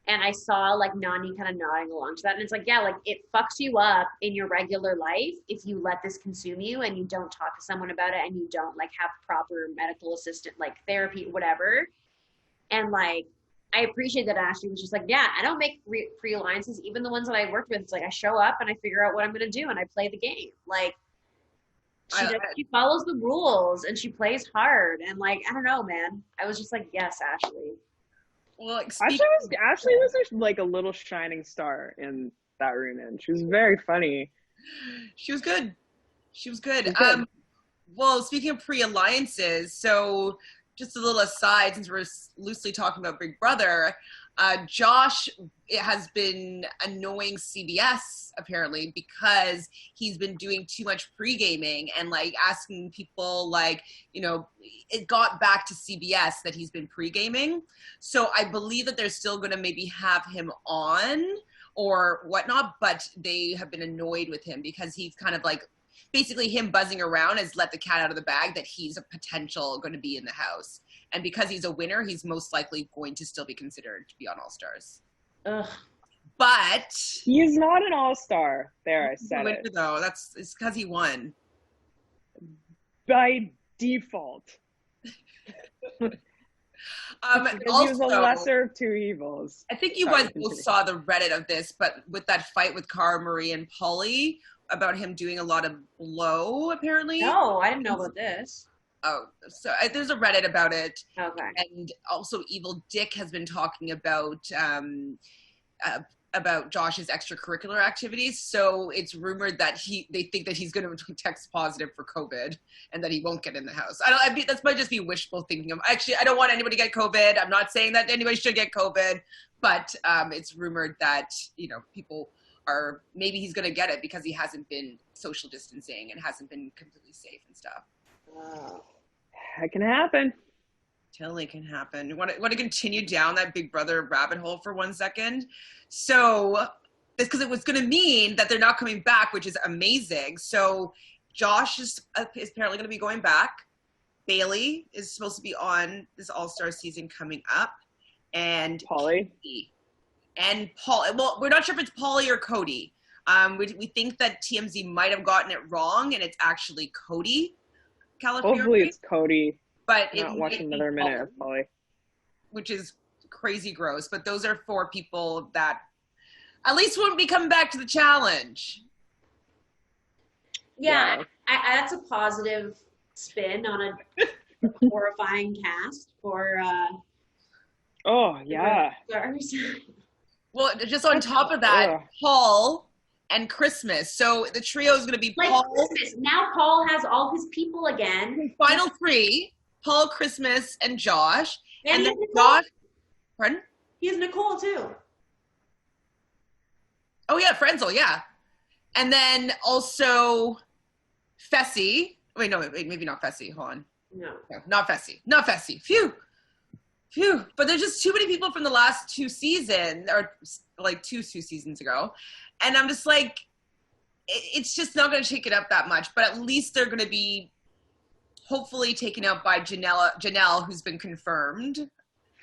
And I saw, like, Nany kind of nodding along to that. And it's like, yeah, like, it fucks you up in your regular life if you let this consume you and you don't talk to someone about it and you don't, like, have proper medical assistant, like, therapy, whatever. And, like, I appreciate that Ashley was just like, yeah, I don't make pre-alliances. Even the ones that I worked with, it's like I show up and I figure out what I'm going to do and I play the game. Like, she follows the rules and she plays hard. And, like, I don't know, man. I was just like, yes, Ashley. Well, like, Ashley was like a little shining star in that reunion. She was very funny. She was good. Well, speaking of pre-alliances, so just a little aside, since we're loosely talking about Big Brother, Josh has been annoying CBS apparently because he's been doing too much pre-gaming and, like, asking people, like, it got back to CBS that he's been pre-gaming. So I believe that they're still going to maybe have him on or whatnot, but they have been annoyed with him because he's kind of like, basically him buzzing around has let the cat out of the bag that he's a potential going to be in the house. And because he's a winner, he's most likely going to still be considered to be on All Stars. Ugh. But he's not an All-Star. There, I said it. Though it's because he won by default. Also, he was the lesser of two evils. I think you guys both saw the Reddit of this, but with that fight with Cara Marie and Pauly about him doing a lot of blow, apparently. No, I didn't know about this. Oh, so there's a Reddit about it. Okay. And also Evil Dick has been talking about Josh's extracurricular activities. So it's rumored that they think that he's going to test positive for COVID and that he won't get in the house. That might just be wishful thinking. Actually, I don't want anybody to get COVID. I'm not saying that anybody should get COVID, but it's rumored that, people are, maybe he's going to get it because he hasn't been social distancing and hasn't been completely safe and stuff. Wow. That can happen. Totally can happen. You want to continue down that Big Brother rabbit hole for 1 second? So, because it was going to mean that they're not coming back, which is amazing. So, Josh is apparently going to be going back. Bailey is supposed to be on this All-Star season coming up. And Pauly. And Paul. Well, we're not sure if it's Pauly or Cody. We think that TMZ might have gotten it wrong, and it's actually Cody. California. Hopefully it's Cody. But I'm not watching another minute of Pauly. Which is crazy gross. But those are 4 people that at least wouldn't be coming back to the challenge. Yeah. That's a positive spin on a horrifying cast for oh yeah. Well, just on top of that, Paul and Christmas. So the trio is going to be like Paul. Christmas. Now Paul has all his people again. Final 3, Paul, Christmas, and Josh. And then Josh. Pardon? He has Nicole too. Oh yeah, Frenzel, yeah. And then also Fessy. Wait, no, wait, maybe not Fessy. Hold on. No. No, not Fessy. Not Fessy. Phew. Phew. But there's just too many people from the last two seasons, or like two seasons ago. And I'm just like, it's just not going to shake it up that much. But at least they're going to be hopefully taken out by Janelle, who's been confirmed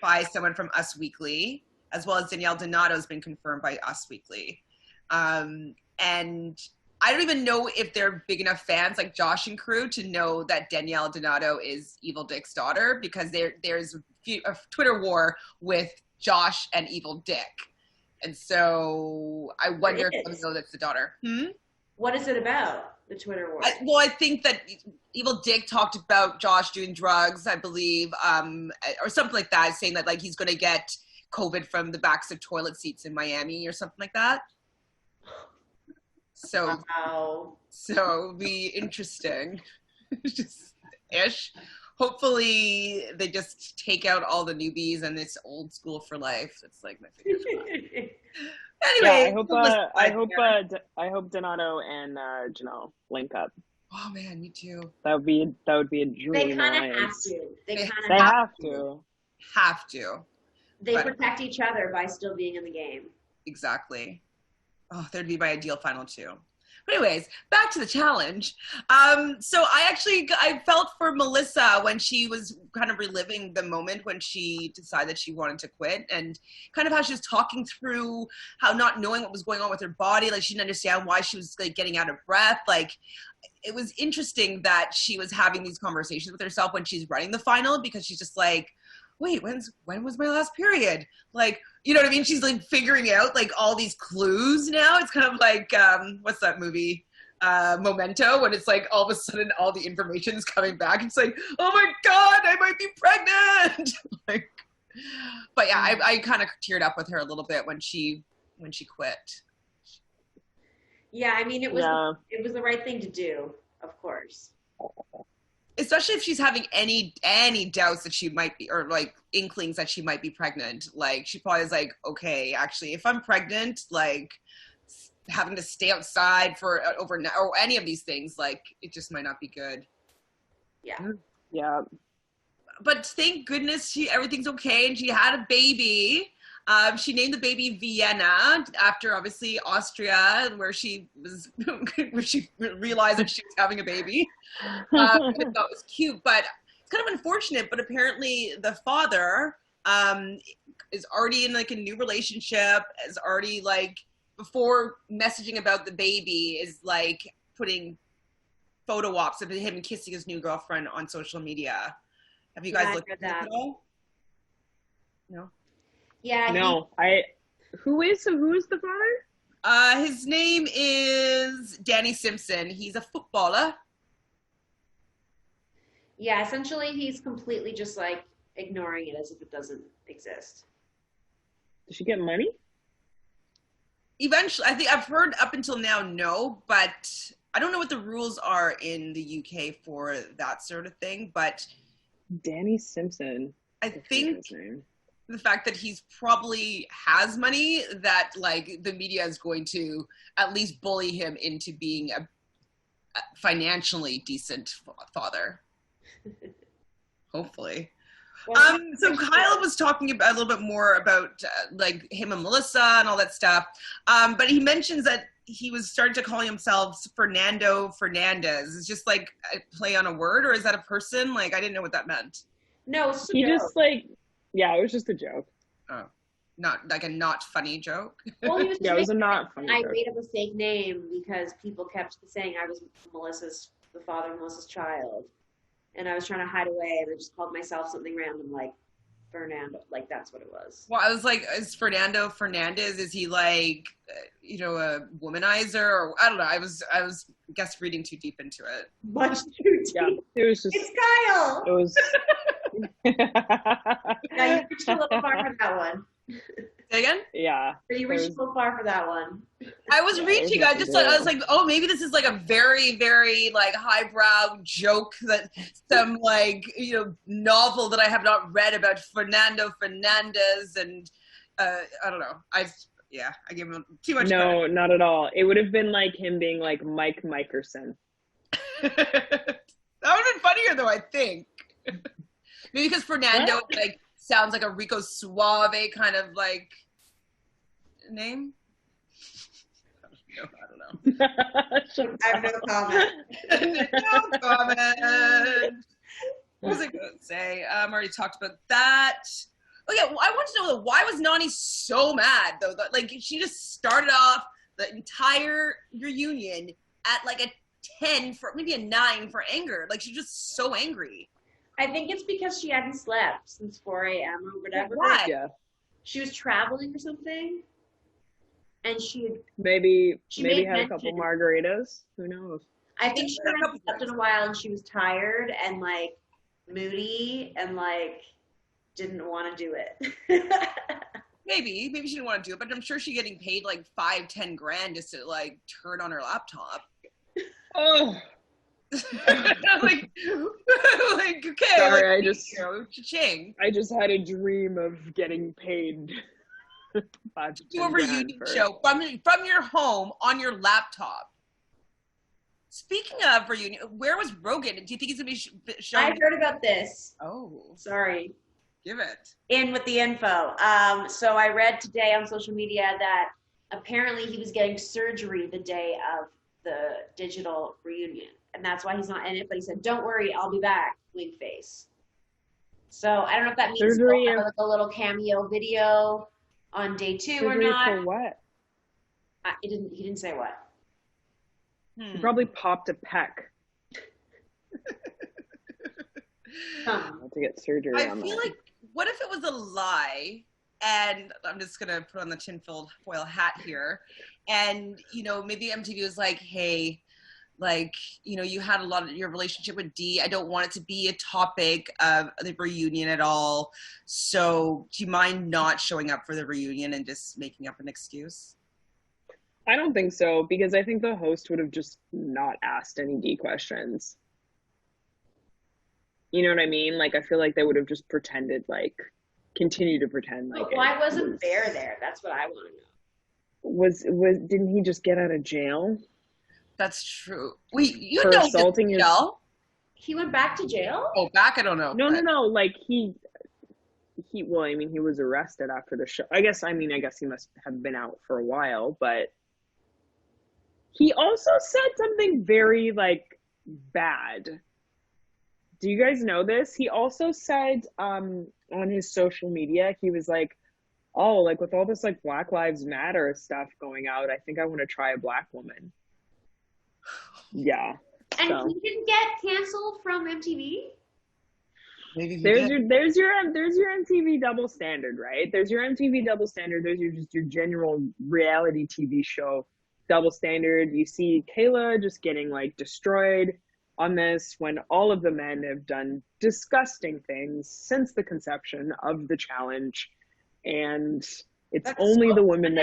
by someone from Us Weekly, as well as Danielle Donato has been confirmed by Us Weekly. And I don't even know if they're big enough fans like Josh and crew to know that Danielle Donato is Evil Dick's daughter, because there's a Twitter war with Josh and Evil Dick. And so I wonder if they know that's the daughter. What is it about, the Twitter war? Well, I think that Evil Dick talked about Josh doing drugs, I believe, or something like that, saying that like he's going to get COVID from the backs of toilet seats in Miami or something like that. So, wow. So it'll be interesting. Just ish. Hopefully they just take out all the newbies and it's old school for life. It's like my favorite. Anyway, yeah, I hope Donato and Janelle link up. Oh man, me too. That would be a dream. They kind of have to. They have to. Have to. They protect each other by still being in the game. Exactly. Oh, there'd be my ideal final two. But anyways, back to the challenge. So I felt for Melissa when she was kind of reliving the moment when she decided she wanted to quit, and kind of how she was talking through how not knowing what was going on with her body, like she didn't understand why she was like getting out of breath. Like it was interesting that she was having these conversations with herself when she's running the final, because she's just like, wait, when was my last period? Like, you know what I mean? She's like figuring out like all these clues now. It's kind of like, what's that movie? Memento, when it's like all of a sudden all the information is coming back. It's like, oh my God, I might be pregnant. Like, but yeah, I kind of teared up with her a little bit when she quit. Yeah, I mean, it was the right thing to do, of course. Especially if she's having any doubts that she might be, or like inklings that she might be pregnant. Like she probably is like, okay, actually, if I'm pregnant, like having to stay outside for overnight or any of these things, like it just might not be good. Yeah. Yeah. But thank goodness everything's okay, and she had a baby. She named the baby Vienna after obviously Austria, where she realized that she was having a baby. I thought it was cute, but it's kind of unfortunate. But apparently the father is already in like a new relationship, is already like, before messaging about the baby, is like putting photo ops of him kissing his new girlfriend on social media. Have you guys looked at that at all? No. Yeah. No, who is the father? His name is Danny Simpson. He's a footballer. Yeah, essentially he's completely just like ignoring it as if it doesn't exist. Does she get money? Eventually, I think I've heard up until now, no, but I don't know what the rules are in the UK for that sort of thing, but Danny Simpson. I think the fact that he's probably has money, that like the media is going to at least bully him into being a financially decent father. Hopefully. Well, so Kyle was talking about a little bit more about like him and Melissa and all that stuff. But he mentions that he was starting to call himself Fernando Fernandez. Is just like a play on a word, or is that a person? Like, I didn't know what that meant. No, it's just he just like, yeah, it was just a joke. Oh, not like a not funny joke. Well, he was yeah, it was a not funny I joke. made up a fake name because people kept saying I was the father of Melissa's child. And I was trying to hide away, and I just called myself something random like Fernando. Like, that's what it was. Well, I was like, is Fernando Fernandez, is he like, a womanizer? Or I don't know. I was guess reading too deep into it. Much too deep. Yeah, it was just. It's Kyle. It was. Yeah, you reached a little far for that one. Say again? Yeah. You reached a little far for that one. I was reaching. I was like, oh, maybe this is like a very, very like highbrow joke that some like, novel that I have not read about Fernando Fernandez, and I don't know. I gave him too much No, not at all. It would have been like him being like Mike Mikerson. That would have been funnier though, I think. Maybe because Fernando like sounds like a Rico Suave kind of like name. I don't know. I have no comment. No comment. What was I going to say? I already talked about that. Oh yeah, well, I want to know though, why was Nani so mad though? Like she just started off the entire reunion at like a 10 for maybe a 9 for anger. Like she's just so angry. I think it's because she hadn't slept since 4 a.m. or whatever. Why? Yeah. She was traveling or something. And she maybe made had a couple margaritas. Who knows? I think she hadn't slept in a while and she was tired and like moody and like didn't want to do it. Maybe she didn't want to do it, but I'm sure she's getting paid like 5-10 grand just to like turn on her laptop. Oh. like okay. Sorry, like, cha-ching. I just had a dream of getting paid. Do a reunion show from your home on your laptop. Speaking of reunion, where was Rogan? Do you think he's gonna be showing? I heard about this. Oh, sorry. Give it in with the info. So I read today on social media that apparently he was getting surgery the day of the digital reunion, and that's why he's not in it. But he said, "Don't worry, I'll be back." Wink face. So I don't know if that means surgery he'll have like a little cameo video on day 2 or not. For what? He didn't say what. He probably popped a pec. To get surgery. I feel like, what if it was a lie? And I'm just gonna put on the tinfoil hat here, and maybe MTV was like, hey, like, you had a lot of your relationship with Dee. I don't want it to be a topic of the reunion at all. So do you mind not showing up for the reunion and just making up an excuse? I don't think so, because I think the host would have just not asked any Dee questions. You know what I mean? Like, I feel like they would have just pretended, like, continue to pretend like. But why wasn't Bear there? That's what I want to know. Didn't he just get out of jail? That's true. You for know assaulting his... He went back to jail? Oh, back? I don't know. No. Like he well, I mean, he was arrested after the show. I guess he must have been out for a while, but he also said something very like bad. Do you guys know this? He also said on his social media, he was like, oh, like with all this like Black Lives Matter stuff going out, I think I want to try a black woman. Yeah. And he didn't get canceled from MTV? Maybe there's your MTV double standard, right? There's your MTV double standard. There's your general reality TV show double standard. You see Kayla just getting like destroyed on this when all of the men have done disgusting things since the conception of the challenge, and it's only the women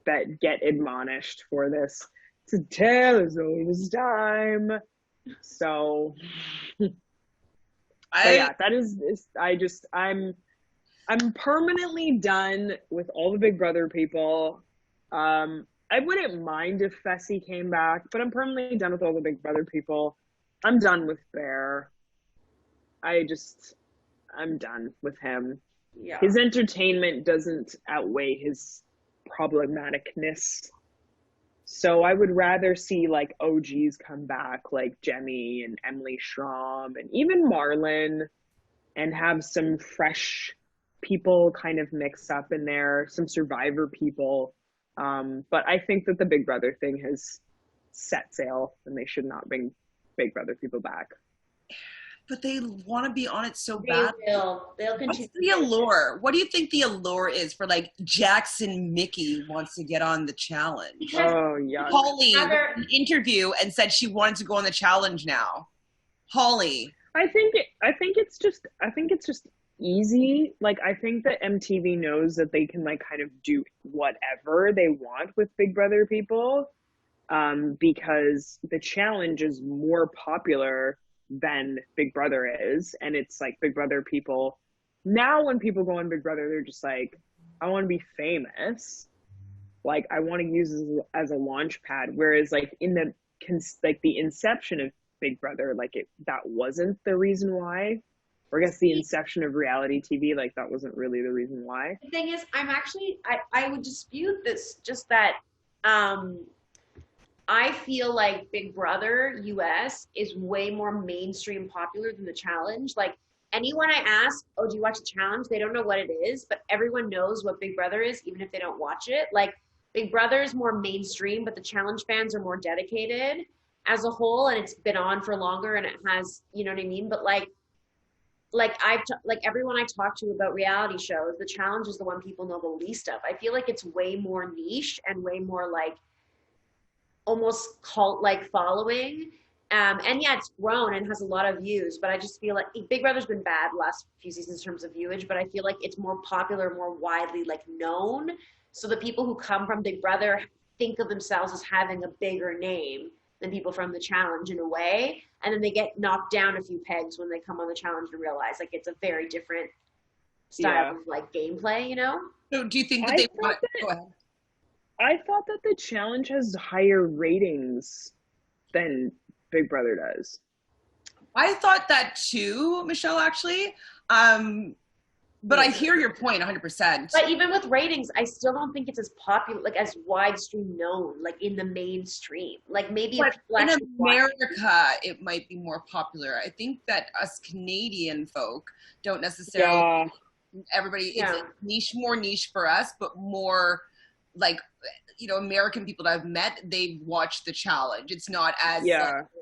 that get admonished for this. To tell us all this time. So yeah, that is I'm permanently done with all the Big Brother people. I wouldn't mind if Fessy came back, but I'm permanently done with all the Big Brother people. I'm done with Bear. I'm done with him. Yeah. His entertainment doesn't outweigh his problematicness. So I would rather see like OGs come back, like Jemmye and Emily Schramm and even Marlon, and have some fresh people kind of mix up in there, some Survivor people. But I think that the Big Brother thing has set sail and they should not bring Big Brother people back. But they want to be on it so bad. They'll continue. What's the allure? What do you think the allure is for like Jackson Mickey wants to get on the challenge? Oh yeah. Holly did an interview and said she wanted to go on the challenge now. Holly. I think it's just easy. Like I think that MTV knows that they can like kind of do whatever they want with Big Brother people, because the challenge is more popular than Big Brother is, and it's like Big Brother people now, when people go on Big Brother, they're just like, I want to be famous. Like, I want to use this as a launch pad. Whereas, like, in the like the inception of Big Brother, like that wasn't the reason why. Or I guess the inception of reality TV, like that wasn't really the reason why. The thing is, I would dispute this. Just that, I feel like Big Brother US is way more mainstream popular than The Challenge. Like, anyone I ask, oh, do you watch The Challenge? They don't know what it is, but everyone knows what Big Brother is, even if they don't watch it. Like, Big Brother is more mainstream, but The Challenge fans are more dedicated as a whole, and it's been on for longer, and it has, you know what I mean? But like everyone I talk to about reality shows, The Challenge is the one people know the least of. I feel like it's way more niche and way more like almost cult-like following. And yeah, it's grown and has a lot of views, but I just feel like Big Brother's been bad the last few seasons in terms of viewage, but I feel like it's more popular, more widely like known. So the people who come from Big Brother think of themselves as having a bigger name than people from The Challenge in a way. And then they get knocked down a few pegs when they come on The Challenge and realize like it's a very different style of like gameplay, you know? So do you think that they want to go ahead? I thought that The Challenge has higher ratings than Big Brother does. I thought that too, Michelle, actually. But I hear your point 100%. But even with ratings, I still don't think it's as popular, like as widestream known, like in the mainstream. Like maybe in America, it might be more popular. I think that us Canadian folk don't necessarily, everybody, it's niche, more niche for us, but more like, you know, American people that I've met, they watch The Challenge. It's not as like,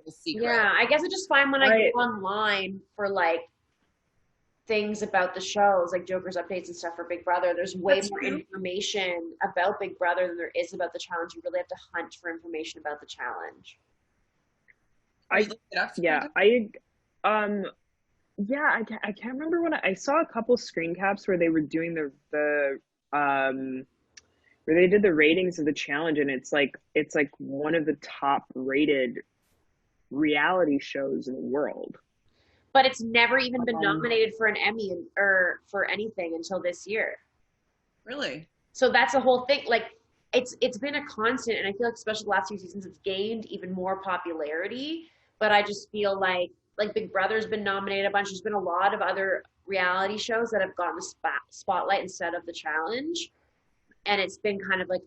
a secret. Yeah, I guess I just find when I go online for like things about the shows, like Joker's updates and stuff for Big Brother, there's way more information about Big Brother than there is about The Challenge. You really have to hunt for information about The Challenge. I can't remember when I saw a couple screen caps where they were doing the where they did the ratings of The Challenge, and it's like one of the top rated reality shows in the world. But it's never even been nominated for an Emmy or for anything until this year. Really? So that's the whole thing. Like, it's been a constant, and I feel like especially the last few seasons, it's gained even more popularity. But I just feel like Big Brother's been nominated a bunch. There's been a lot of other reality shows that have gotten the spotlight instead of The Challenge, and it's been kind of like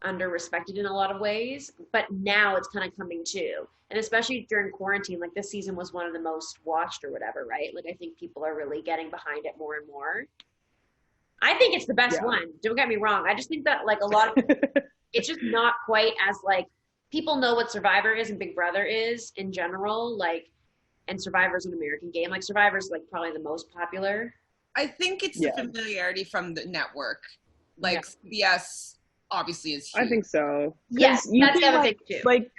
under-respected in a lot of ways. But now it's kind of coming too. And especially during quarantine, like this season was one of the most watched or whatever, right? Like I think people are really getting behind it more and more. I think it's the best one. Don't get me wrong. I just think that like a lot of, it's just not quite as like, people know what Survivor is and Big Brother is in general, like, and Survivor's an American game. Like Survivor's like probably the most popular. I think it's the familiarity from the network. Like CBS obviously is huge. I think so. Yes, that's the other thing too. Like,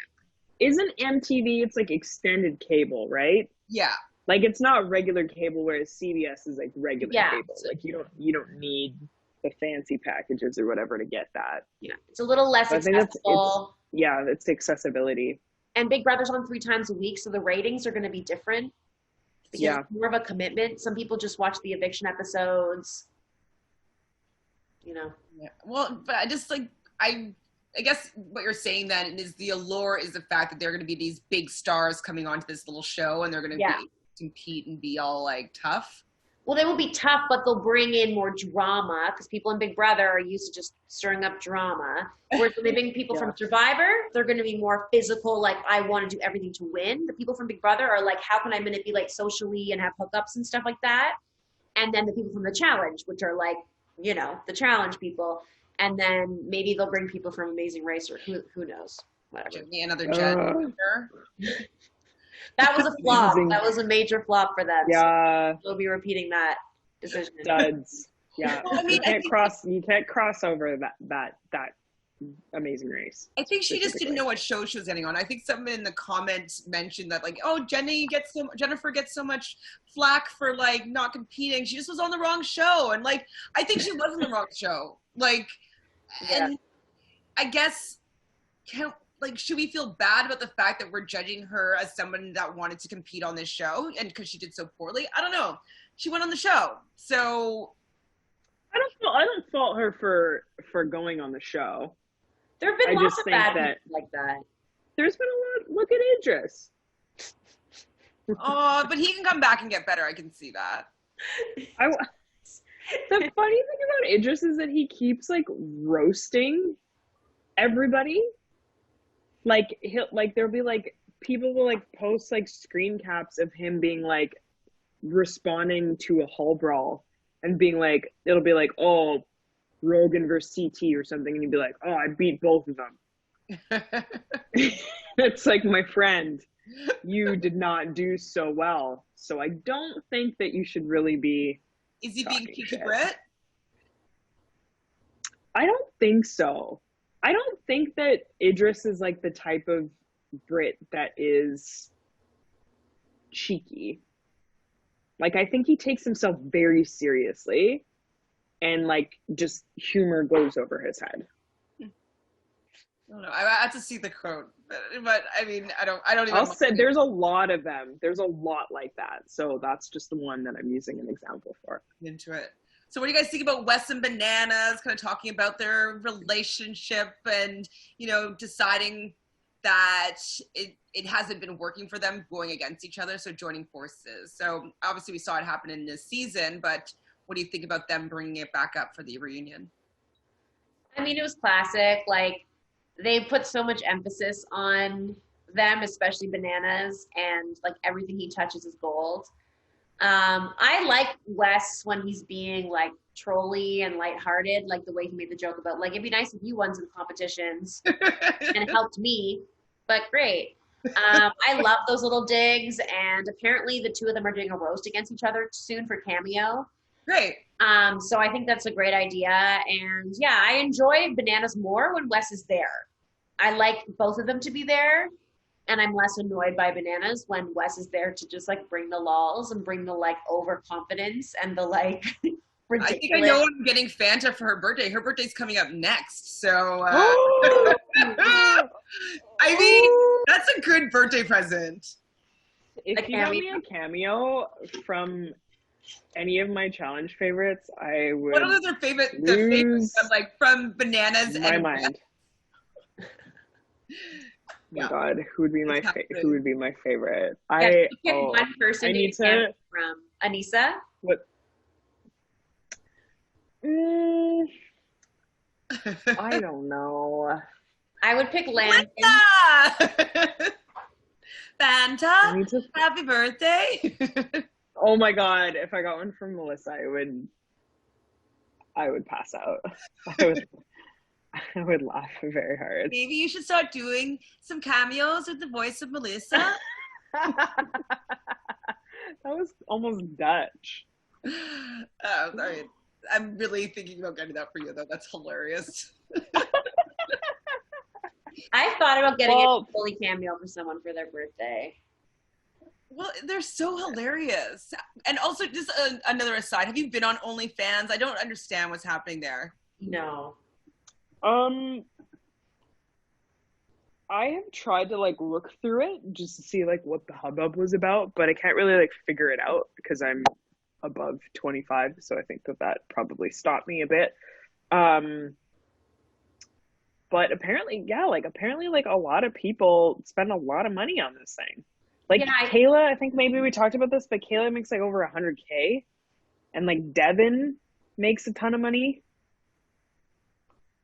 isn't MTV, it's like extended cable, right? Yeah. Like it's not regular cable, whereas CBS is like regular cable. Like you don't need the fancy packages or whatever to get that. Yeah, it's a little less accessible. It's accessibility. And Big Brother's on 3 times a week, so the ratings are going to be different. Because it's more of a commitment. Some people just watch the eviction episodes. You know. Yeah. Well, but I just like I guess what you're saying then is the allure is the fact that they're going to be these big stars coming onto this little show, and they're going to compete and be all like tough. Well, they will be tough, but they'll bring in more drama because people in Big Brother are used to just stirring up drama. Whereas when they bring people from Survivor, they're going to be more physical, like, I want to do everything to win. The people from Big Brother are like, how can I manipulate socially and have hookups and stuff like that? And then the people from The Challenge, which are like, you know, the challenge people. And then maybe they'll bring people from Amazing Race or who knows, whatever. Another Jen. That was a flop. That was a major flop for them. Yeah. So we'll be repeating that decision. Duds. Yeah. Well, I mean, you can't cross over that Amazing Race. I think she just didn't know what show she was getting on. I think someone in the comments mentioned that, like, oh, Jennifer gets so much flack for like not competing. She just was on the wrong show. And like, I think she was in the wrong show. Like, and I guess should we feel bad about the fact that we're judging her as someone that wanted to compete on this show and because she did so poorly? I don't know. She went on the show. So I don't fault her for going on the show. There have been I lots just of think bad that people like that. there's been a lot. Look at Idris. Oh, but he can come back and get better. I can see that. I, the funny thing about Idris is that he keeps like roasting everybody. Like there'll be like people will like post like screen caps of him being like responding to a hall brawl and being like, it'll be like, oh, Rogan versus CT or something, and he'd be like, oh, I beat both of them. It's like, my friend, you did not do so well. So I don't think that you should really be. Is he being talking Kiki shit. Britt? I don't think so. I don't think that Idris is like the type of Brit that is cheeky. Like, I think he takes himself very seriously, and like just humor goes over his head. I don't know. I have to see the quote, but I mean, I don't even. I'll say there's a lot of them. There's a lot like that. So that's just the one that I'm using an example for. Into it. So what do you guys think about Wes and Bananas kind of talking about their relationship and, you know, deciding that it hasn't been working for them going against each other, so joining forces. So obviously we saw it happen in this season, but what do you think about them bringing it back up for the reunion? I mean, it was classic. Like, they put so much emphasis on them, especially Bananas, and like everything he touches is gold. I like Wes when he's being like trolly and lighthearted, like the way he made the joke about like, it'd be nice if you won some competitions and helped me, but great. I love those little digs, and apparently the two of them are doing a roast against each other soon for Cameo. Great. So I think that's a great idea, and yeah, I enjoy Bananas more when Wes is there. I like both of them to be there, and I'm less annoyed by Bananas when Wes is there to just like bring the lulls and bring the like overconfidence and the like ridiculous. I think I know I'm getting Fanta for her birthday. Her birthday's coming up next, so I mean, that's a good birthday present. If you got me a cameo from any of my challenge favorites, I would. What are their favorites of, like, from Bananas my and mind? Yeah. Oh my God, who would be my who would be my favorite? Yeah, pick one person I need to from Anissa. What? I don't know. I would pick Landon. Fanta, happy birthday. Oh my God, if I got one from Melissa, I would pass out. I would laugh very hard. Maybe you should start doing some cameos with the voice of Melissa. That was almost Dutch. Sorry. I'm really thinking about getting that for you, though. That's hilarious. I thought about getting a fully cameo for someone for their birthday. Well, they're so hilarious. And also, just another aside, have you been on OnlyFans? I don't understand what's happening there. No. I have tried to like look through it just to see like what the hubbub was about, but I can't really like figure it out because I'm above 25, so I think that probably stopped me a bit. But apparently like a lot of people spend a lot of money on this thing. Like Kayla, I think maybe we talked about this, but Kayla makes like over 100K, and like Devin makes a ton of money.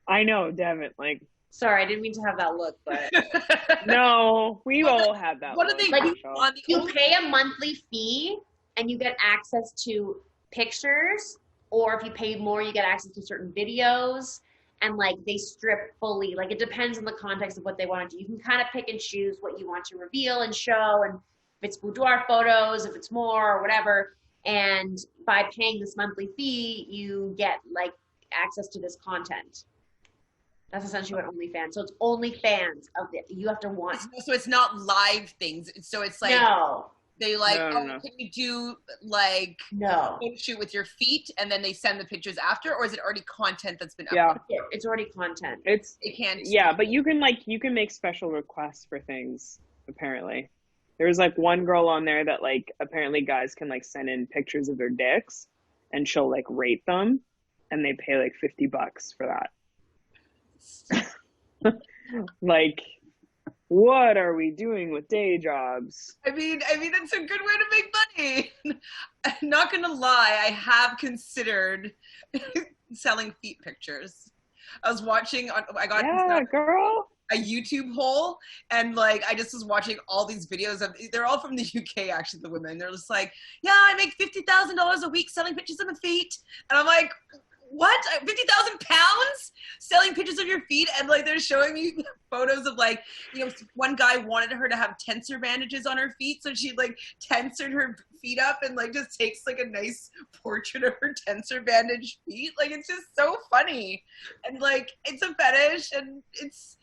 I know, Devin, like. Sorry, I didn't mean to have that look, but. No, we all had that. What do they do? You pay a monthly fee and you get access to pictures, or if you pay more, you get access to certain videos, and like they strip fully. Like, it depends on the context of what they want to do. You can kind of pick and choose what you want to reveal and show, and if it's boudoir photos, if it's more or whatever. And by paying this monthly fee, you get like access to this content. That's essentially what OnlyFans. So it's OnlyFans of it. You have to want. So it's not live things. So it's like they like, can you do like a shoot with your feet, and then they send the pictures after, or is it already content that's been uploaded? Yeah, it's already content. It can't. Yeah, but you can make special requests for things. Apparently, there's like one girl on there that, like, apparently guys can like send in pictures of their dicks, and she'll like rate them. and they pay like $50 for that. Like, what are we doing with day jobs? I mean, it's a good way to make money. I'm not gonna lie, I have considered selling feet pictures. I was watching Girl. a YouTube hole, and like I just was watching all these videos of, they're all from the UK actually, the women. They're just like, yeah, I make $50,000 a week selling pictures of my feet. And I'm like, what? 50,000 pounds selling pictures of your feet? And like they're showing me photos of like, you know, one guy wanted her to have tensor bandages on her feet, so she like tensored her feet up and like just takes like a nice portrait of her tensor bandage feet. Like it's just so funny, and like it's a fetish, and it's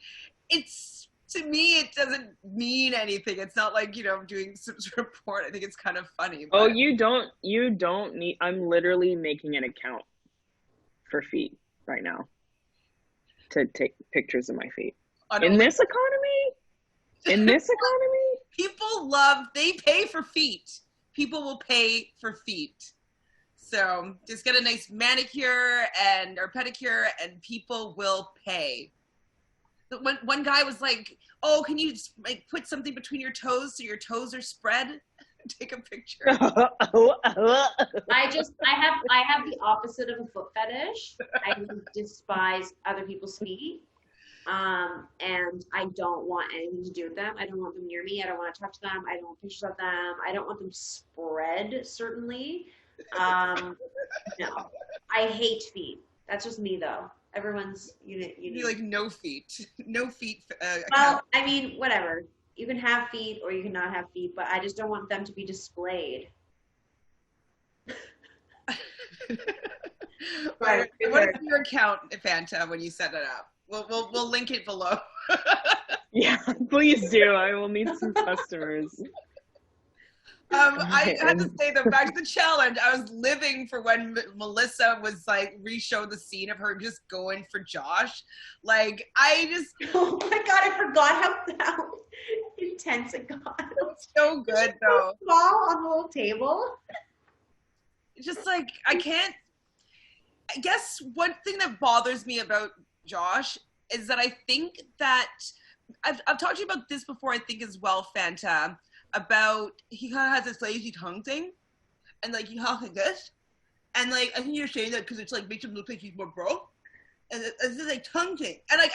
to me it doesn't mean anything. It's not like, you know, I'm doing some sort of porn. I think it's kind of funny. But... Oh, you don't need. I'm literally making an account for feet right now to take pictures of my feet. In this economy, people they pay for feet. People will pay for feet. So just get a nice manicure or pedicure, and people will pay. But one guy was like, oh, can you just, like, put something between your toes so your toes are spread? Take a picture. I have the opposite of a foot fetish. I despise other people's feet. And I don't want anything to do with them. I don't want them near me. I don't want to touch them. I don't want pictures of them. I don't want them spread, certainly. No, I hate feet. That's just me, though. Everyone's you like no feet. Well, I mean, whatever. You can have feet or you can not have feet, but I just don't want them to be displayed. What is your account, Fanta, when you set it up? We'll link it below. Yeah, please do. I will need some customers. I had to say though, back to the challenge, I was living for when Melissa was like re-show the scene of her just going for Josh. Like oh my god, I forgot how intense it got. It's so good though. Small on the little table. It's just like I guess one thing that bothers me about Josh is that I think that I've talked to you about this before, I think as well, Fanta, about he kind of has this lazy tongue thing, and like he talks like this, and like I think you're saying that because it's like makes him look like he's more broke, and it's just like tongue thing, and like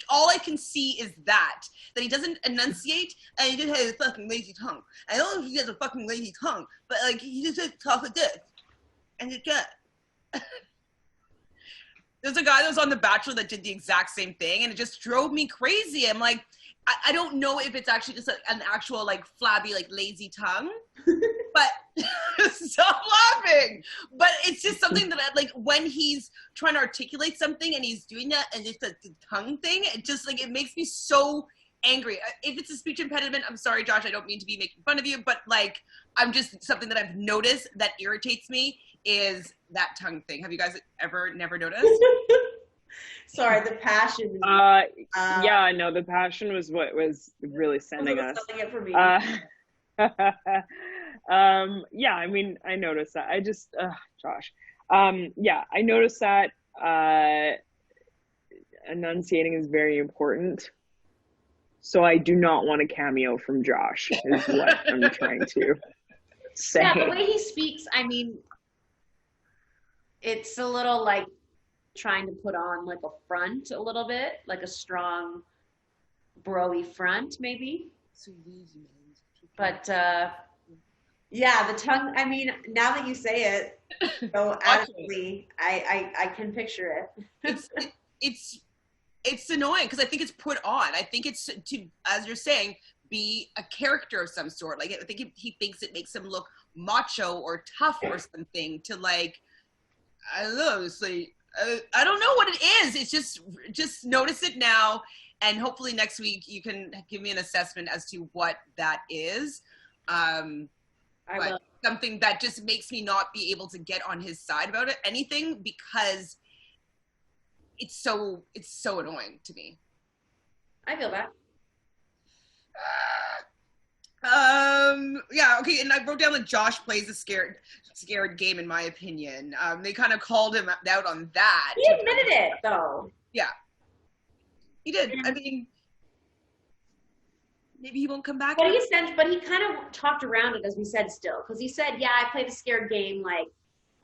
all I can see is that he doesn't enunciate, and he just has a fucking lazy tongue. I don't know if he has a fucking lazy tongue, but like he just talks like this, and it's good. There's a guy that was on The Bachelor that did the exact same thing, and it just drove me crazy. I'm like, I don't know if it's actually just an actual like flabby, like lazy tongue, but stop laughing. But it's just something that like when he's trying to articulate something and he's doing that and it's the tongue thing, it just like, it makes me so angry. If it's a speech impediment, I'm sorry, Josh, I don't mean to be making fun of you, but like, I'm just, something that I've noticed that irritates me is that tongue thing. Have you guys never noticed? Sorry, the passion. Yeah, no, the passion was what was really sending us. It for me. Yeah, I mean, I noticed that. Josh. Yeah, I noticed that enunciating is very important. So I do not want a cameo from Josh, is what I'm trying to say. Yeah, the way he speaks, I mean, it's a little like trying to put on like a front a little bit, like a strong bro-y front maybe. But yeah, the tongue, I mean, now that you say it so adequately, I can picture it. It's annoying because I think it's put on. I think it's to, as you're saying, be a character of some sort. Like I think he thinks it makes him look macho or tough or something to like, I don't know, it's like, I don't know what it is. It's just notice it now, and hopefully next week you can give me an assessment as to what that is. I will. Something that just makes me not be able to get on his side about it, anything, because it's so annoying to me. I feel that. Yeah, okay, and I wrote down that Josh plays a scared game, in my opinion. They kind of called him out on that. He admitted it, though. Yeah, he did. I mean, maybe he won't come back. But he kind of talked around it, as we said, still, because he said, yeah, I played a scared game. Like,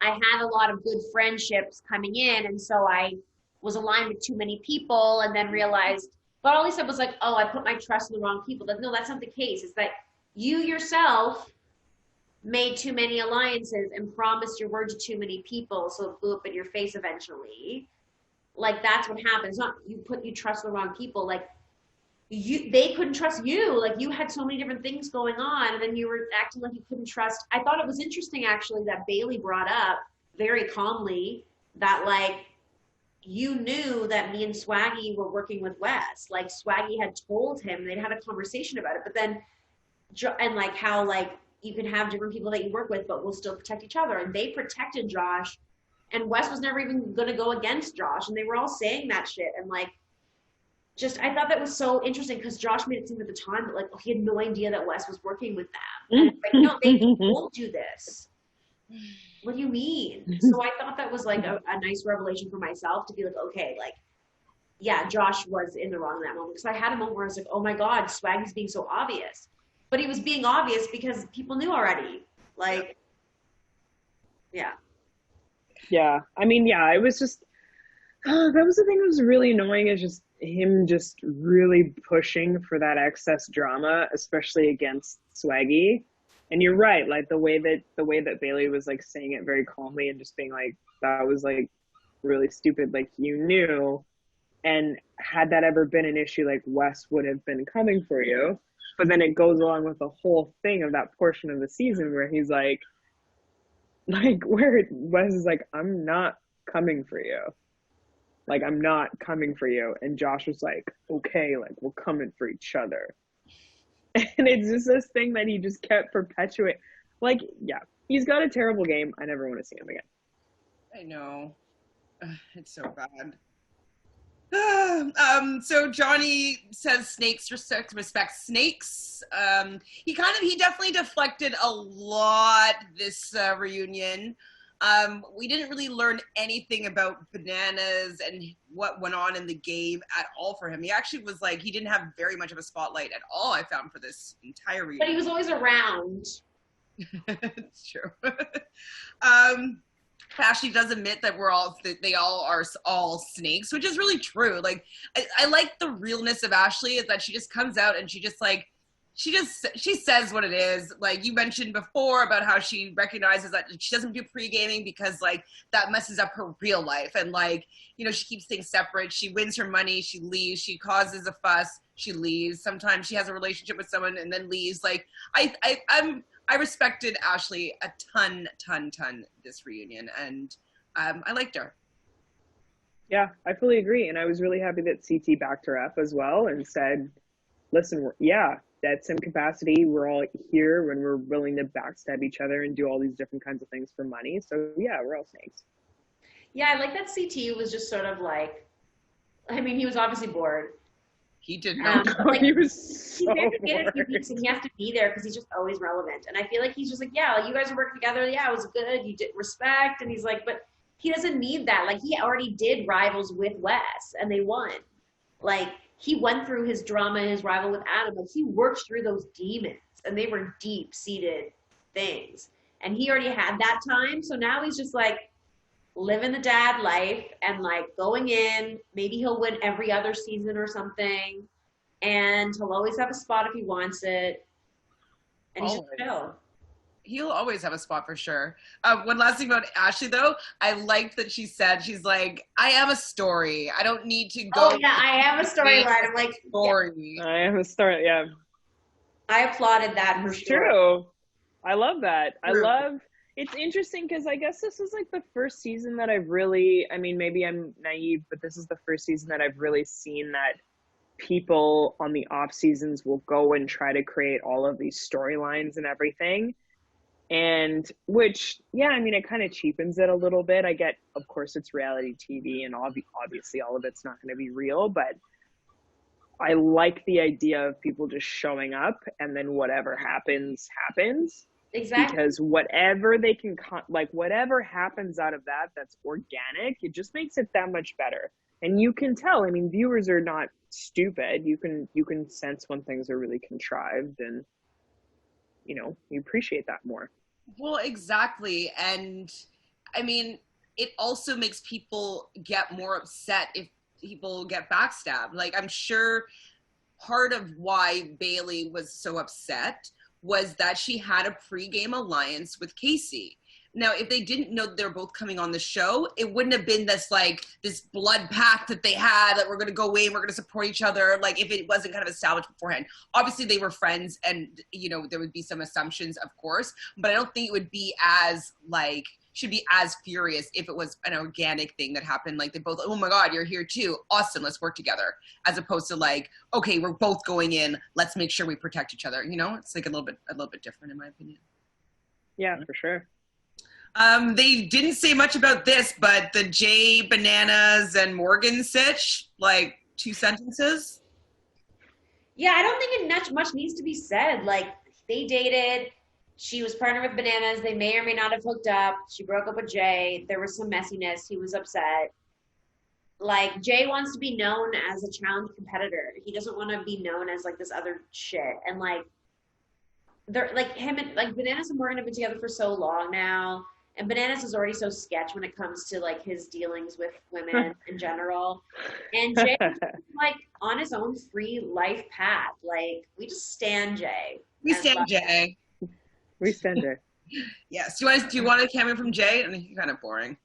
I had a lot of good friendships coming in, and so I was aligned with too many people, and then realized, but all he said was like, oh, I put my trust in the wrong people. Like, no, that's not the case. It's that you yourself made too many alliances and promised your word to too many people, so it blew up in your face eventually. Like, that's what happens. Not you trust the wrong people. Like, they couldn't trust you. Like, you had so many different things going on, and then you were acting like you couldn't trust. I thought it was interesting, actually, that Bailey brought up very calmly that, like, you knew that me and Swaggy were working with Wes. Like, Swaggy had told him, they'd had a conversation about it, but then, and like how, like, you can have different people that you work with, but we'll still protect each other. And they protected Josh, and Wes was never even going to go against Josh. And they were all saying that shit. And like, just, I thought that was so interesting because Josh made it seem at the time that, like, oh, he had no idea that Wes was working with them. And like, no, they told you this. What do you mean? So I thought that was like a nice revelation for myself to be like, okay, like, yeah, Josh was in the wrong in that moment. Because I had a moment where I was like, oh my God, Swaggy's being so obvious. But he was being obvious because people knew already. Like, yeah. Yeah. I mean, yeah, it was just, that was the thing that was really annoying, is just him just really pushing for that excess drama, especially against Swaggy. And you're right, like the way that Bailey was like saying it very calmly and just being like, that was like really stupid. Like, you knew, and had that ever been an issue, like, Wes would have been coming for you. But then it goes along with the whole thing of that portion of the season where he's like where Wes is like, I'm not coming for you. Like, I'm not coming for you. And Josh was like, okay, like, we're coming for each other. And it's just this thing that he just kept perpetuating. Like, yeah, he's got a terrible game. I never want to see him again. I know. It's so bad. So Johnny says snakes respect snakes. He definitely deflected a lot this reunion. We didn't really learn anything about Bananas and what went on in the game at all for him. He actually was like, he didn't have very much of a spotlight at all, I found, for this entire reunion. But he was always around. It's true. Ashley does admit that they all are all snakes, which is really true. Like, I like the realness of Ashley, is that she just comes out and she says what it is. Like you mentioned before about how she recognizes that she doesn't do pre-gaming because, like, that messes up her real life. And, like, you know, she keeps things separate. She wins her money, she leaves, she causes a fuss, she leaves. Sometimes she has a relationship with someone and then leaves. Like, I respected Ashley a ton this reunion, and I liked her. Yeah, I fully agree. And I was really happy that CT backed her up as well and said, listen, at some capacity, we're all here when we're willing to backstab each other and do all these different kinds of things for money. So yeah, we're all snakes. Yeah, I like that CT was just sort of like, I mean, he was obviously bored. He did not. Like, he was so he's bored. a few weeks and he has to be there because he's just always relevant. And I feel like he's just like, yeah, you guys are working together. Yeah, it was good. You did respect. And he's like, but he doesn't need that. Like, he already did rivals with Wes and they won. Like, he went through his drama and his rival with Adam. Like, he worked through those demons and they were deep-seated things. And he already had that time. So now he's just like living the dad life and like going in. Maybe he'll win every other season or something. And he'll always have a spot if he wants it. And he's just chill. He'll always have a spot for sure. One last thing about Ashley, though. I liked that she said, she's like, I am a story. I don't need to go. Oh, yeah, I am a storyline. I'm like, story. Yeah. I am a story, yeah. I applauded that. It's true. I love that. It's interesting because I guess this is like the first season that I've really, I mean, maybe I'm naive, but this is the first season that I've really seen that people on the off seasons will go and try to create all of these storylines and everything. And which, yeah, I mean, it kind of cheapens it a little bit. I get, of course, it's reality TV and obviously all of it's not going to be real, but I like the idea of people just showing up and then whatever happens, happens. Exactly. Because whatever they can, like whatever happens out of that, that's organic, it just makes it that much better. And you can tell, I mean, viewers are not stupid. You can sense when things are really contrived, and, you know, you appreciate that more. Well, exactly. And I mean, it also makes people get more upset if people get backstabbed. Like, I'm sure part of why Bailey was so upset was that she had a pregame alliance with Casey. Now, if they didn't know that they're both coming on the show, it wouldn't have been this like this blood pact that they had, that we're going to go away and we're going to support each other. Like, if it wasn't kind of established beforehand. Obviously, they were friends, and you know there would be some assumptions, of course. But I don't think it would be as like should be as furious if it was an organic thing that happened. Like they both, oh my God, you're here too. Awesome, let's work together. As opposed to like, okay, we're both going in. Let's make sure we protect each other. You know, it's like a little bit different in my opinion. Yeah, for sure. They didn't say much about this, but the Jay, Bananas, and Morgan sitch, like 2 sentences. Yeah, I don't think much needs to be said. Like, they dated. She was partnered with Bananas. They may or may not have hooked up. She broke up with Jay. There was some messiness. He was upset. Like, Jay wants to be known as a challenge competitor. He doesn't want to be known as like this other shit. And like, they're like him and like Bananas and Morgan have been together for so long now. And Bananas is already so sketch when it comes to like his dealings with women in general. And Jay is like on his own free life path. Like, we just stand Jay. We stand Jay. We stand Jay. Yes. Do you want a cameo from Jay? I mean, kind of boring.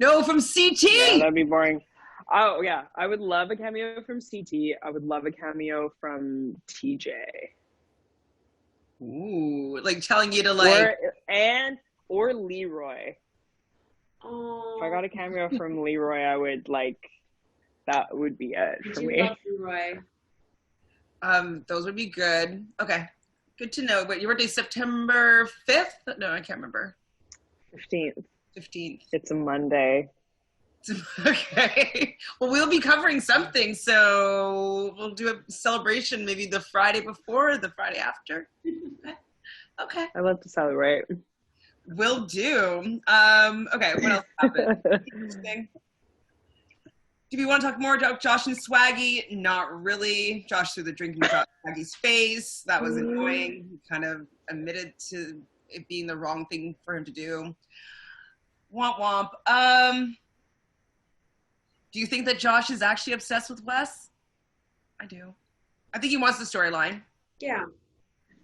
No, from CT. Yeah, that'd be boring. Oh yeah, I would love a cameo from CT. I would love a cameo from TJ. Ooh, like telling you to like or Leroy. Oh, If I got a cameo from Leroy, I would like, that would be it for me. Love Leroy. Those would be good. Okay, good to know. But your birthday September 5th? No, I can't remember. 15th. 15th. It's a Monday. Okay. Well, we'll be covering something, so we'll do a celebration maybe the Friday before or the Friday after. Okay. I love to celebrate. Will do. Okay, what else happened? Interesting. Do we want to talk more about Josh and Swaggy? Not really. Josh threw the drink in Swaggy's face. That was annoying. He kind of admitted to it being the wrong thing for him to do. Womp womp. Do you think that Josh is actually obsessed with Wes? I do. I think he wants the storyline. Yeah.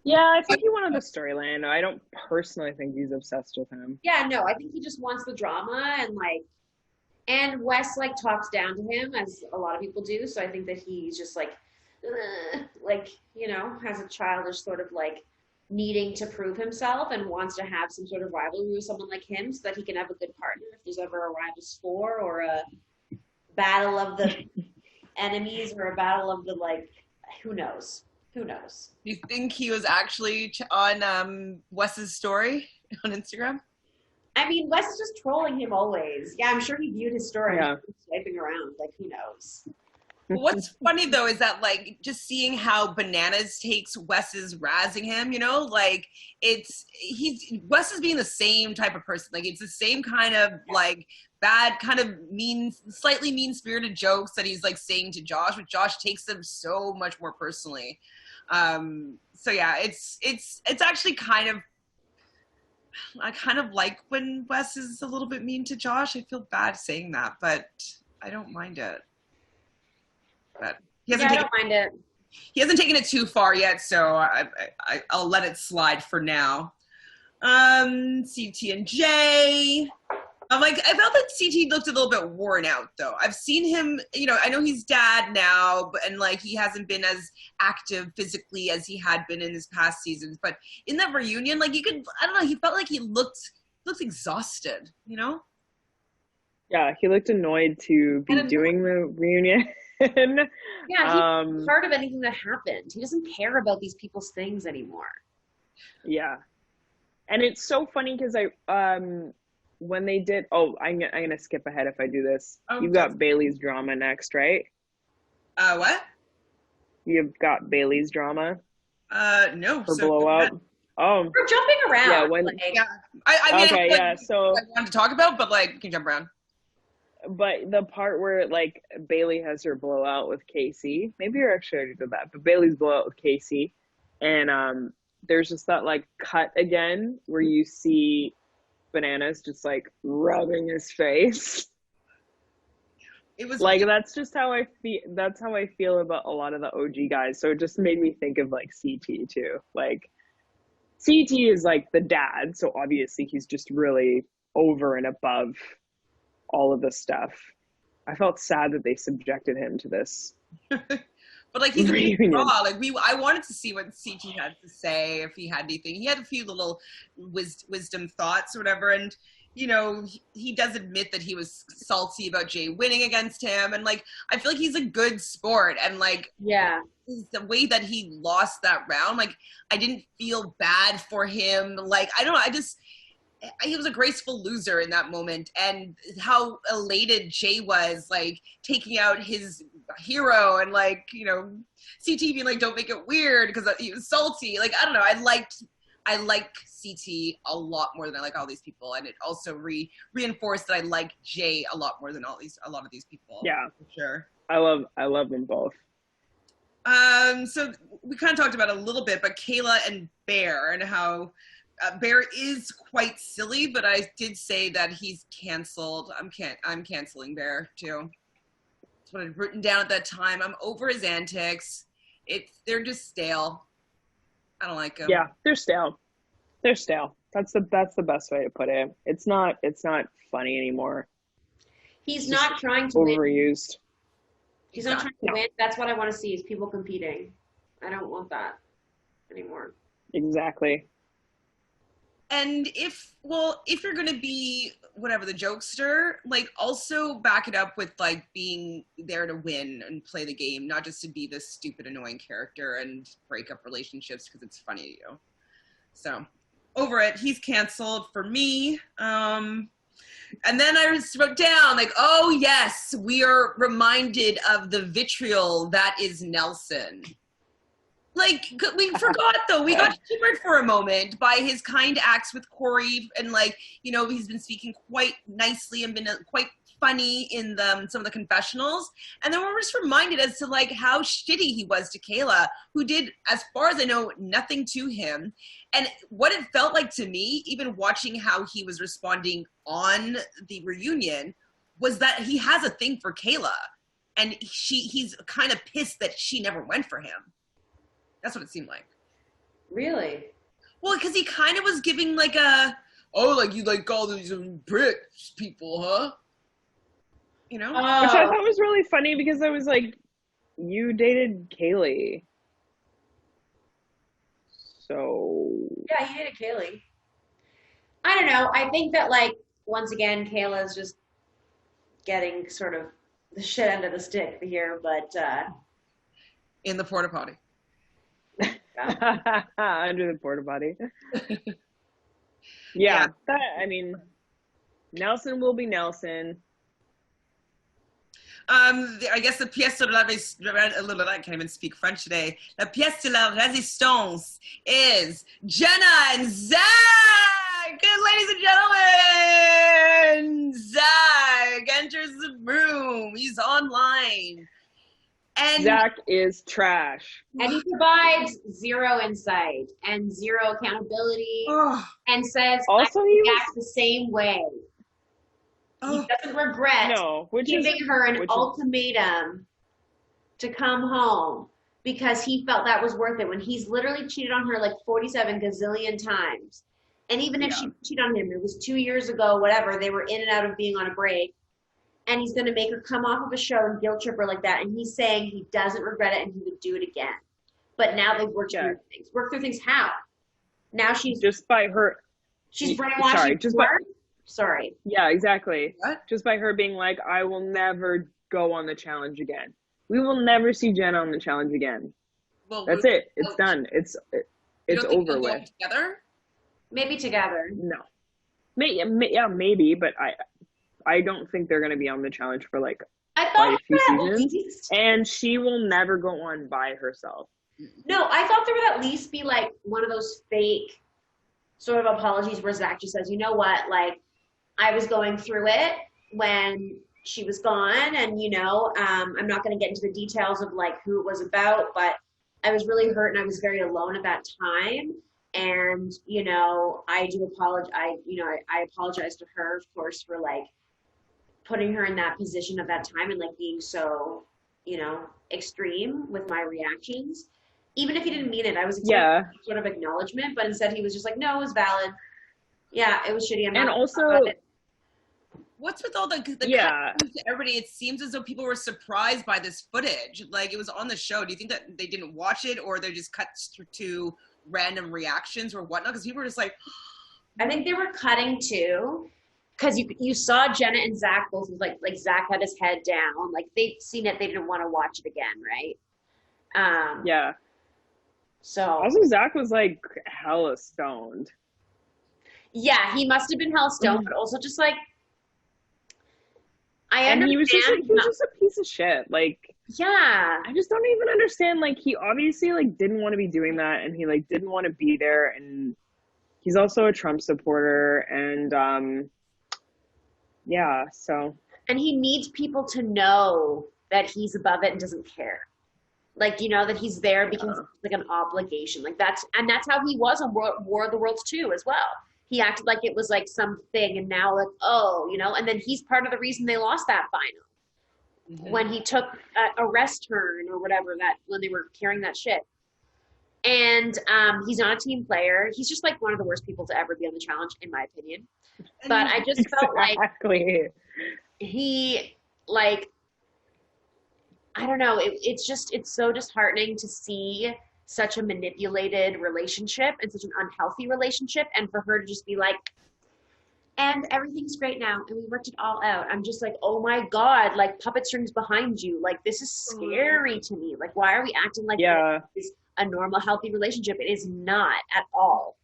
Yeah, I think he wanted the storyline. I don't personally think he's obsessed with him. Yeah, no, I think he just wants the drama and Wes like talks down to him, as a lot of people do. So I think that he's just like, you know, has a childish sort of like needing to prove himself and wants to have some sort of rivalry with someone like him so that he can have a good partner if there's ever a Rivals 4 or a battle of the enemies or a battle of the like, who knows? Who knows? Do you think he was actually on Wes's story on Instagram? I mean, Wes is just trolling him always. Yeah, I'm sure he viewed his story. Yeah. Swiping around, like, who knows? What's funny though is that like just seeing how Bananas takes Wes's razzing him, you know, like Wes is being the same type of person. Like it's the same kind of like bad, kind of slightly mean-spirited jokes that he's like saying to Josh, but Josh takes them so much more personally. So yeah, it's actually kind of, I kind of like when Wes is a little bit mean to Josh. I feel bad saying that, but I don't mind it. But I don't mind it. He hasn't taken it too far yet, so I'll let it slide for now. CT and J. I felt that CT looked a little bit worn out, though. I've seen him, you know, I know he's dad now, and like he hasn't been as active physically as he had been in his past seasons. But in that reunion, like I don't know, he felt like he looked exhausted, you know? Yeah, he looked annoyed to be doing the reunion. Yeah, he's part of anything that happened. He doesn't care about these people's things anymore. Yeah. And it's so funny because when they did, I'm gonna skip ahead if I do this. You've got Bailey's drama next, right? What? You've got Bailey's drama No. for So blowout. Oh, We're jumping around. yeah. When like, yeah, I mean, okay, like, yeah. So, I wanted to talk about, but like, you can jump around. but the part where like Bailey has her blowout with Casey, maybe you actually already did that, but Bailey's blowout with Casey, and there's just that like cut again where you see Bananas just like rubbing his face. It was Like that's just how I feel. That's how I feel about a lot of the OG guys. So it just made me think of like CT too. Like CT is like the dad, so obviously he's just really over and above all of this stuff. I felt sad that they subjected him to this. But like he's a big reunion. draw. Like I wanted to see what CT had to say, if he had anything. He had a few little wisdom thoughts or whatever, and you know he does admit that he was salty about Jay winning against him, and like I feel like he's a good sport, and like yeah. the way that he lost that round, like I didn't feel bad for him. Like I don't know, he was a graceful loser in that moment, and how elated Jay was, like taking out his hero, and like, you know, CT being like, don't make it weird because he was salty. Like, I don't know. I like CT a lot more than I like all these people, and it also reinforced that I like Jay a lot more than a lot of these people. Yeah, for sure. I love them both. So we kind of talked about it a little bit, but Kayla and Bear, and how Bear is quite silly, but I did say that he's canceled. I'm canceling Bear too. That's what I'd written down at that time. I'm over his antics. They're just stale. I don't like them. Yeah, they're stale. They're stale. That's the best way to put it. It's not funny anymore. He's not trying to win. Overused. He's not trying to win. That's what I want to see, is people competing. I don't want that anymore. Exactly. And if you're gonna be whatever, the jokester, like also back it up with like being there to win and play the game, not just to be this stupid annoying character and break up relationships because it's funny to you. So over it. He's canceled for me. And then I just wrote down like, oh yes, we are reminded of the vitriol that is Nelson. Like, we forgot, though. We got shimmered for a moment by his kind acts with Corey. And, like, you know, he's been speaking quite nicely and been quite funny in some of the confessionals. And then we're just reminded as to, like, how shitty he was to Kayla, who did, as far as I know, nothing to him. And what it felt like to me, even watching how he was responding on the reunion, was that he has a thing for Kayla. And he's kind of pissed that she never went for him. That's what it seemed like. Really? Well, because he kind of was giving like like you like all these British people, huh? You know? Oh. Which I thought was really funny because I was like, you dated Kaylee. So. Yeah, he dated Kaylee. I don't know. I think that, like, once again, Kayla's just getting sort of the shit end of the stick here, but. In the porta potty. Under the porta potty. Yeah, that, I mean, Nelson will be Nelson. I guess the pièce de la I can't even speak French today. La pièce de la résistance is Jenna and Zach. Good, ladies and gentlemen, Zach enters the room. He's online. And Zach is trash. And he provides zero insight and zero accountability, and says, also, I react the same way. He doesn't regret giving her an ultimatum to come home because he felt that was worth it, when he's literally cheated on her like 47 gazillion times. And even if she cheated on him, it was 2 years ago, whatever, they were in and out of being on a break. And he's going to make her come off of a show and guilt trip her like that. And he's saying he doesn't regret it and he would do it again. But now they've worked through things. Worked through things how? Now she's just by her. She's brainwashing. Sorry. Yeah, exactly. What? Just by her being like, I will never go on the challenge again. We will never see Jenna on the challenge again. Well, that's it. It's done. It's over with. Together? Maybe together. No. Maybe, but I don't think they're going to be on the challenge for like I quite thought a few there would at seasons, least, and she will never go on by herself. no, I thought there would at least be like one of those fake sort of apologies where Zach just says, you know what, like I was going through it when she was gone, and I'm not going to get into the details of like who it was about, but I was really hurt and I was very alone at that time. And I do apologize. I apologize to her, of course, for like putting her in that position at that time and like being so extreme with my reactions. Even if he didn't mean it, I was expecting some sort of acknowledgement, but instead he was just like, no, it was valid. Yeah, it was shitty. And also, what's with all the everybody? It seems as though people were surprised by this footage. Like, it was on the show. Do you think that they didn't watch it, or they just cut to random reactions or whatnot? Because people were just like, I think they were cutting too, because you saw Jenna and Zach both like Zach had his head down, like they'd seen it, they didn't want to watch it again, right? Yeah. So also, Zach was like hella stoned. Yeah, he must have been hella stoned, but also just like I and understand. He was just a piece of shit. Like, yeah, I just don't even understand. Like, he obviously like didn't want to be doing that, and he like didn't want to be there, and he's also a Trump supporter, and yeah, so. And he needs people to know that he's above it and doesn't care. Like, that he's there because it's like an obligation. Like that's how he was on War of the Worlds 2 as well. He acted like it was like something, and now like, and then he's part of the reason they lost that final. When he took a rest turn or whatever, that when they were carrying that shit. And he's not a team player. He's just like one of the worst people to ever be on the challenge, in my opinion. But I just felt like he, like, I don't know. It's so disheartening to see such a manipulated relationship and such an unhealthy relationship, and for her to just be like, and everything's great now, and we worked it all out. I'm just like, oh my God, like puppet strings behind you. Like, this is scary to me. Like, why are we acting like this is a normal, healthy relationship? It is not at all.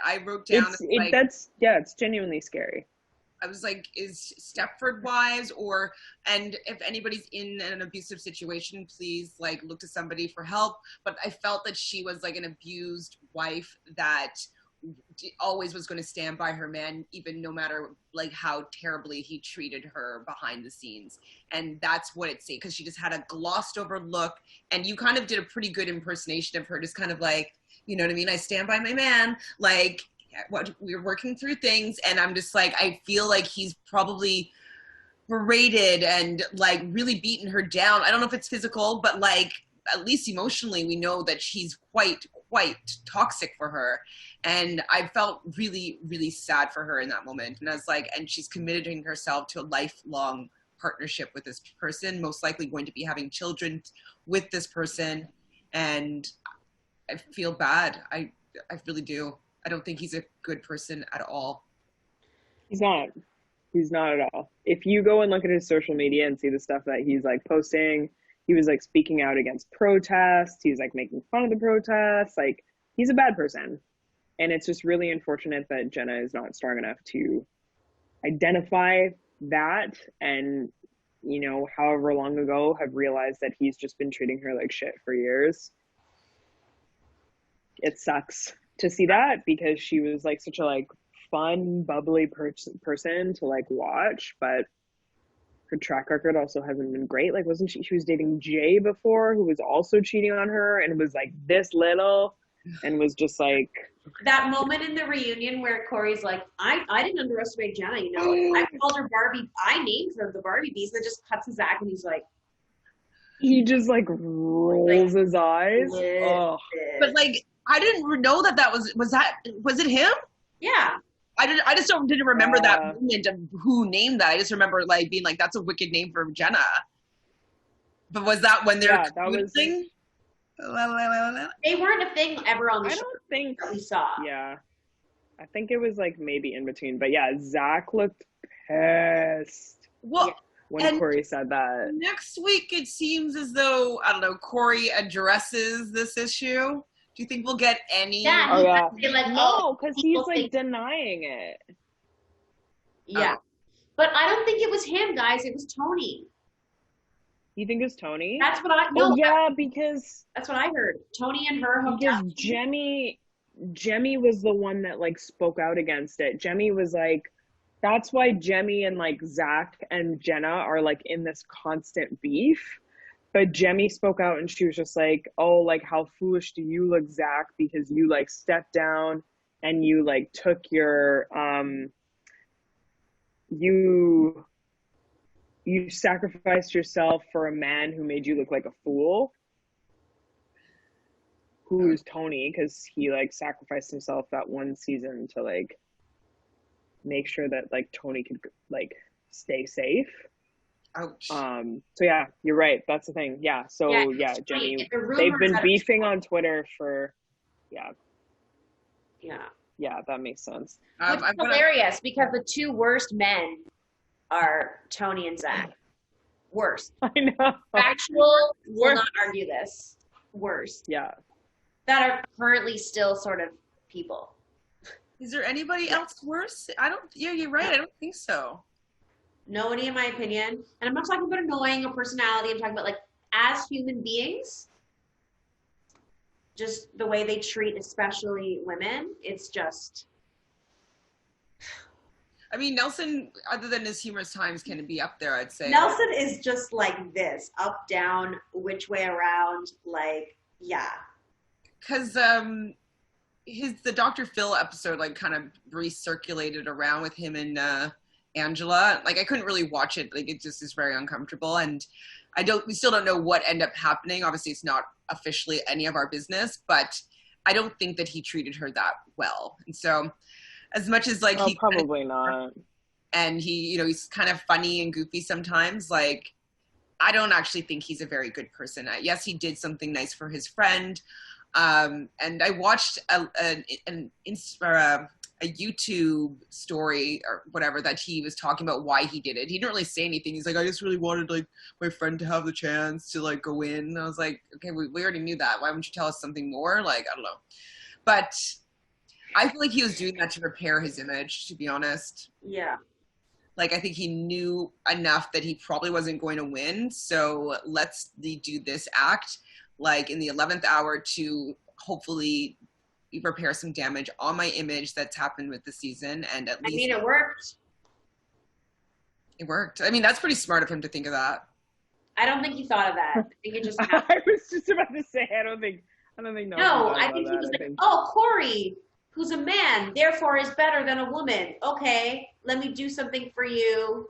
I wrote down it's genuinely scary. I was like, is Stepford Wives, and if anybody's in an abusive situation, please like look to somebody for help. But I felt that she was like an abused wife that always was going to stand by her man, even no matter like how terribly he treated her behind the scenes. And that's what it's saying, because she just had a glossed over look, and you kind of did a pretty good impersonation of her, just kind of like, you know what I mean? I stand by my man, like, what we're working through things. And I'm just like, I feel like he's probably berated and like really beaten her down. I don't know if it's physical, but like at least emotionally we know that she's quite toxic for her. And I felt really, really sad for her in that moment. And I was like, and she's committing herself to a lifelong partnership with this person, most likely going to be having children with this person. And I feel bad. I really do. I don't think he's a good person at all. He's not. He's not at all. If you go and look at his social media and see the stuff that he's like posting, he was like speaking out against protests. He's like making fun of the protests. Like, he's a bad person. And it's just really unfortunate that Jenna is not strong enough to identify that and, however long ago have realized that he's just been treating her like shit for years. It sucks to see that, because she was like such a like fun, bubbly person to like watch, but her track record also hasn't been great. Like, wasn't she was dating Jay before, who was also cheating on her and was like this little, and was just like that moment in the reunion where Corey's like, I didn't underestimate Jenna, I called her Barbie, I named her the Barbie Beast, and just cuts his act, and he's like, he just like rolls his eyes. Oh. But like, I didn't know was it him? Yeah. I just didn't remember that moment of who named that. I just remember like being like, that's a wicked name for Jenna. But was that when they're thing? They weren't a thing ever on the show. I don't think we saw. Yeah. I think it was like maybe in between. But yeah, Zach looked pissed. Well, when Corey said that. Next week it seems as though, I don't know, Corey addresses this issue. Do you think we'll get any? Yeah, no, because he's like denying it. Yeah. But I don't think it was him, guys. It was Tony. You think it's Tony? That's what I Oh no. yeah, because That's what I heard. Tony and her hooked up. Jemmye was the one that like spoke out against it. Jemmye was like, that's why Jemmye and like Zach and Jenna are like in this constant beef. But Jemmye spoke out and she was just like, oh, like how foolish do you look, Zach, because you like stepped down and you like took your you sacrificed yourself for a man who made you look like a fool. Who's Tony? Because he like sacrificed himself that one season to like make sure that like Tony could like stay safe. Ouch. So yeah, you're right. That's the thing. Yeah. So yeah, Jemmye, they've been beefing on Twitter for yeah, that makes sense. Which is hilarious because the two worst men are Tony and Zach. Worst. I know. Factual, will not argue this. Worst. Yeah. That are currently still sort of people. Is there anybody else worse? Yeah, you're right. I don't think so. Nobody, in my opinion. And I'm not talking about annoying or personality. I'm talking about like as human beings, just the way they treat especially women. It's just. I mean, Nelson, other than his humorous times, can be up there, I'd say. Nelson is just like this, up, down, which way around, like, yeah. Because the Dr. Phil episode, like, kind of recirculated around with him and Angela. Like, I couldn't really watch it. Like, it just is very uncomfortable. And we still don't know what ended up happening. Obviously, it's not officially any of our business, but I don't think that he treated her that well. And so, as much as like probably not, and he, he's kind of funny and goofy sometimes, like I don't actually think he's a very good person. Yes, he did something nice for his friend, and I watched a YouTube story or whatever that he was talking about why he did it. He didn't really say anything. He's like, I just really wanted like my friend to have the chance to like go in. And I was like, okay, we already knew that. Why wouldn't you tell us something more? Like, I don't know, but I feel like he was doing that to repair his image, to be honest. Yeah. Like, I think he knew enough that he probably wasn't going to win. So let's do this act, like, in the 11th hour to hopefully repair some damage on my image that's happened with the season. And at least. I mean, it worked. It worked. I mean, that's pretty smart of him to think of that. I don't think he thought of that. I think it just happened. I was just about to say, I don't think No, I think he was like, oh, Corey, who's a man, therefore is better than a woman. Okay, let me do something for you.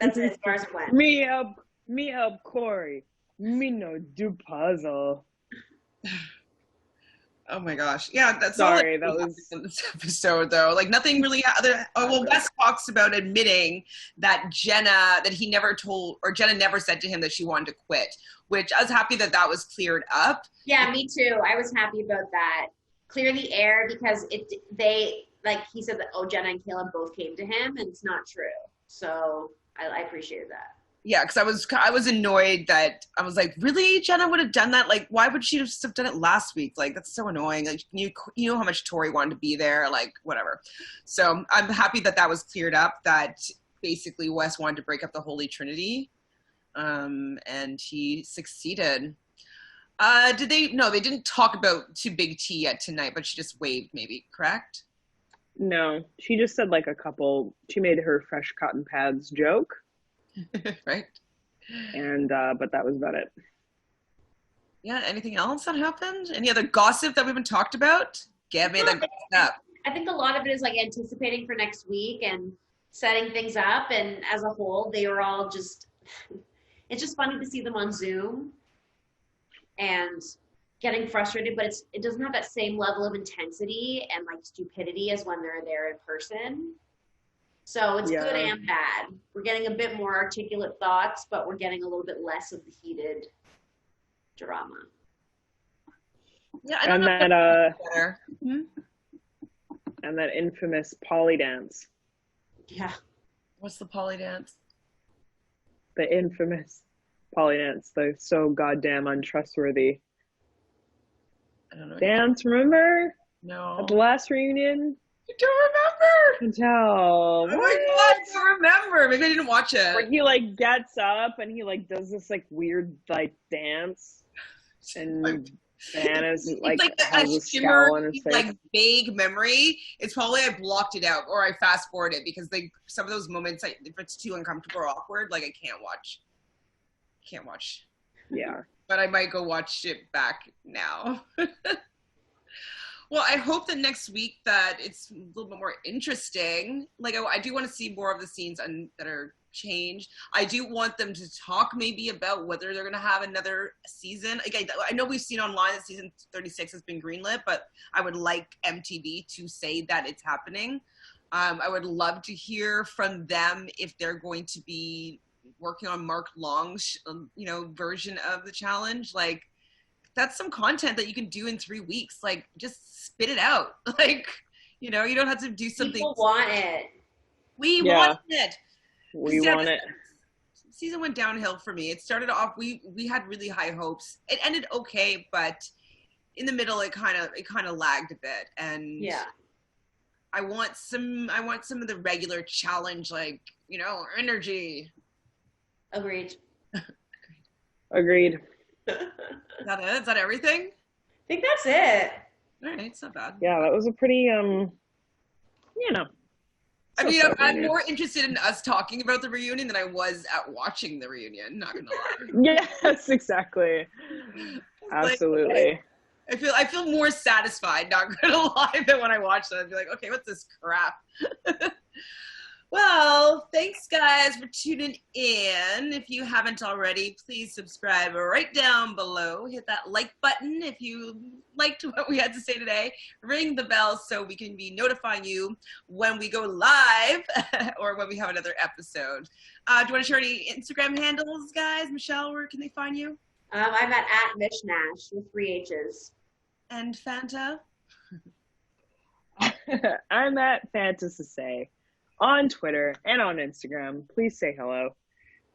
That's as far as it went. Me help Corey. Me no do puzzle. Oh my gosh. Yeah, that's sorry. All that was in this episode though. Like nothing really Wes talks about admitting that Jenna never said to him that she wanted to quit, which I was happy that was cleared up. Yeah, me too. I was happy about that. Clear the air because he said that Jenna and Caleb both came to him and it's not true. So I appreciated that. Yeah, because I was annoyed that I was like, really, Jenna would have done that? Like, why would she have done it last week? Like, that's so annoying. Like, you know how much Tori wanted to be there, like, whatever. So I'm happy that was cleared up, that basically Wes wanted to break up the Holy Trinity, and he succeeded. They didn't talk about Too Big T yet tonight, but she just waved maybe, correct? No, she just said like she made her fresh cotton pads joke. Right. And but that was about it. Yeah, anything else that happened? Any other gossip that we haven't talked about? Give me the gossip. I think a lot of it is like anticipating for next week and setting things up, and as a whole they were all just it's just funny to see them on Zoom and getting frustrated, but it doesn't have that same level of intensity and like stupidity as when they're there in person. So it's good and bad. We're getting a bit more articulate thoughts, but we're getting a little bit less of the heated drama. Yeah, I don't know. And that infamous poly dance. Yeah. What's the poly dance? The infamous poly dance. They're so goddamn untrustworthy. I don't know. Dance, remember? No. At the last reunion? I don't remember. can tell. Oh my god, I don't remember. Maybe I didn't watch it. Where he like gets up and he like does this like weird like dance, and Bananas like has a scowl on his face. Like vague memory. It's probably I blocked it out or I fast forwarded because like some of those moments, if it's too uncomfortable or awkward, like I can't watch. Yeah. But I might go watch it back now. Well, I hope that next week that it's a little bit more interesting. Like I do want to see more of the scenes that are changed. I do want them to talk maybe about whether they're going to have another season. Again, I know we've seen online that season 36 has been greenlit, but I would like MTV to say that it's happening. I would love to hear from them if they're going to be working on Mark Long's, version of the challenge. Like, that's some content that you can do in 3 weeks. Like, just spit it out. Like, you don't have to do something. People want it. We want it. We want it. Season went downhill for me. It started off, we had really high hopes. It ended okay, but in the middle it kind of lagged a bit. And yeah, I want some of the regular challenge, like, energy. Agreed. Agreed. Is that it? Is that everything? I think that's it. All right, it's not bad. Yeah, that was a pretty I mean, I'm more interested in us talking about the reunion than I was at watching the reunion, not gonna lie. Yes, exactly. Absolutely. Like, I feel more satisfied, not gonna lie, than when I watched it. I'd be like, okay, what's this crap? Well, thanks guys for tuning in. If you haven't already, please subscribe right down below. Hit that like button if you liked what we had to say today. Ring the bell so we can be notifying you when we go live or when we have another episode. Do you want to share any Instagram handles, guys? Michelle, where can they find you? I'm at @Mishnash with 3 H's. And Fanta? I'm at Fantasy on Twitter and on Instagram. Please say hello.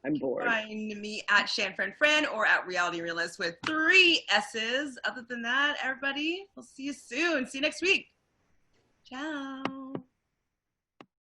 I'm bored. Find me at ShanFranFran or at Reality Realist with 3 S's. Other than that, everybody, we'll see you soon. See you next week. Ciao.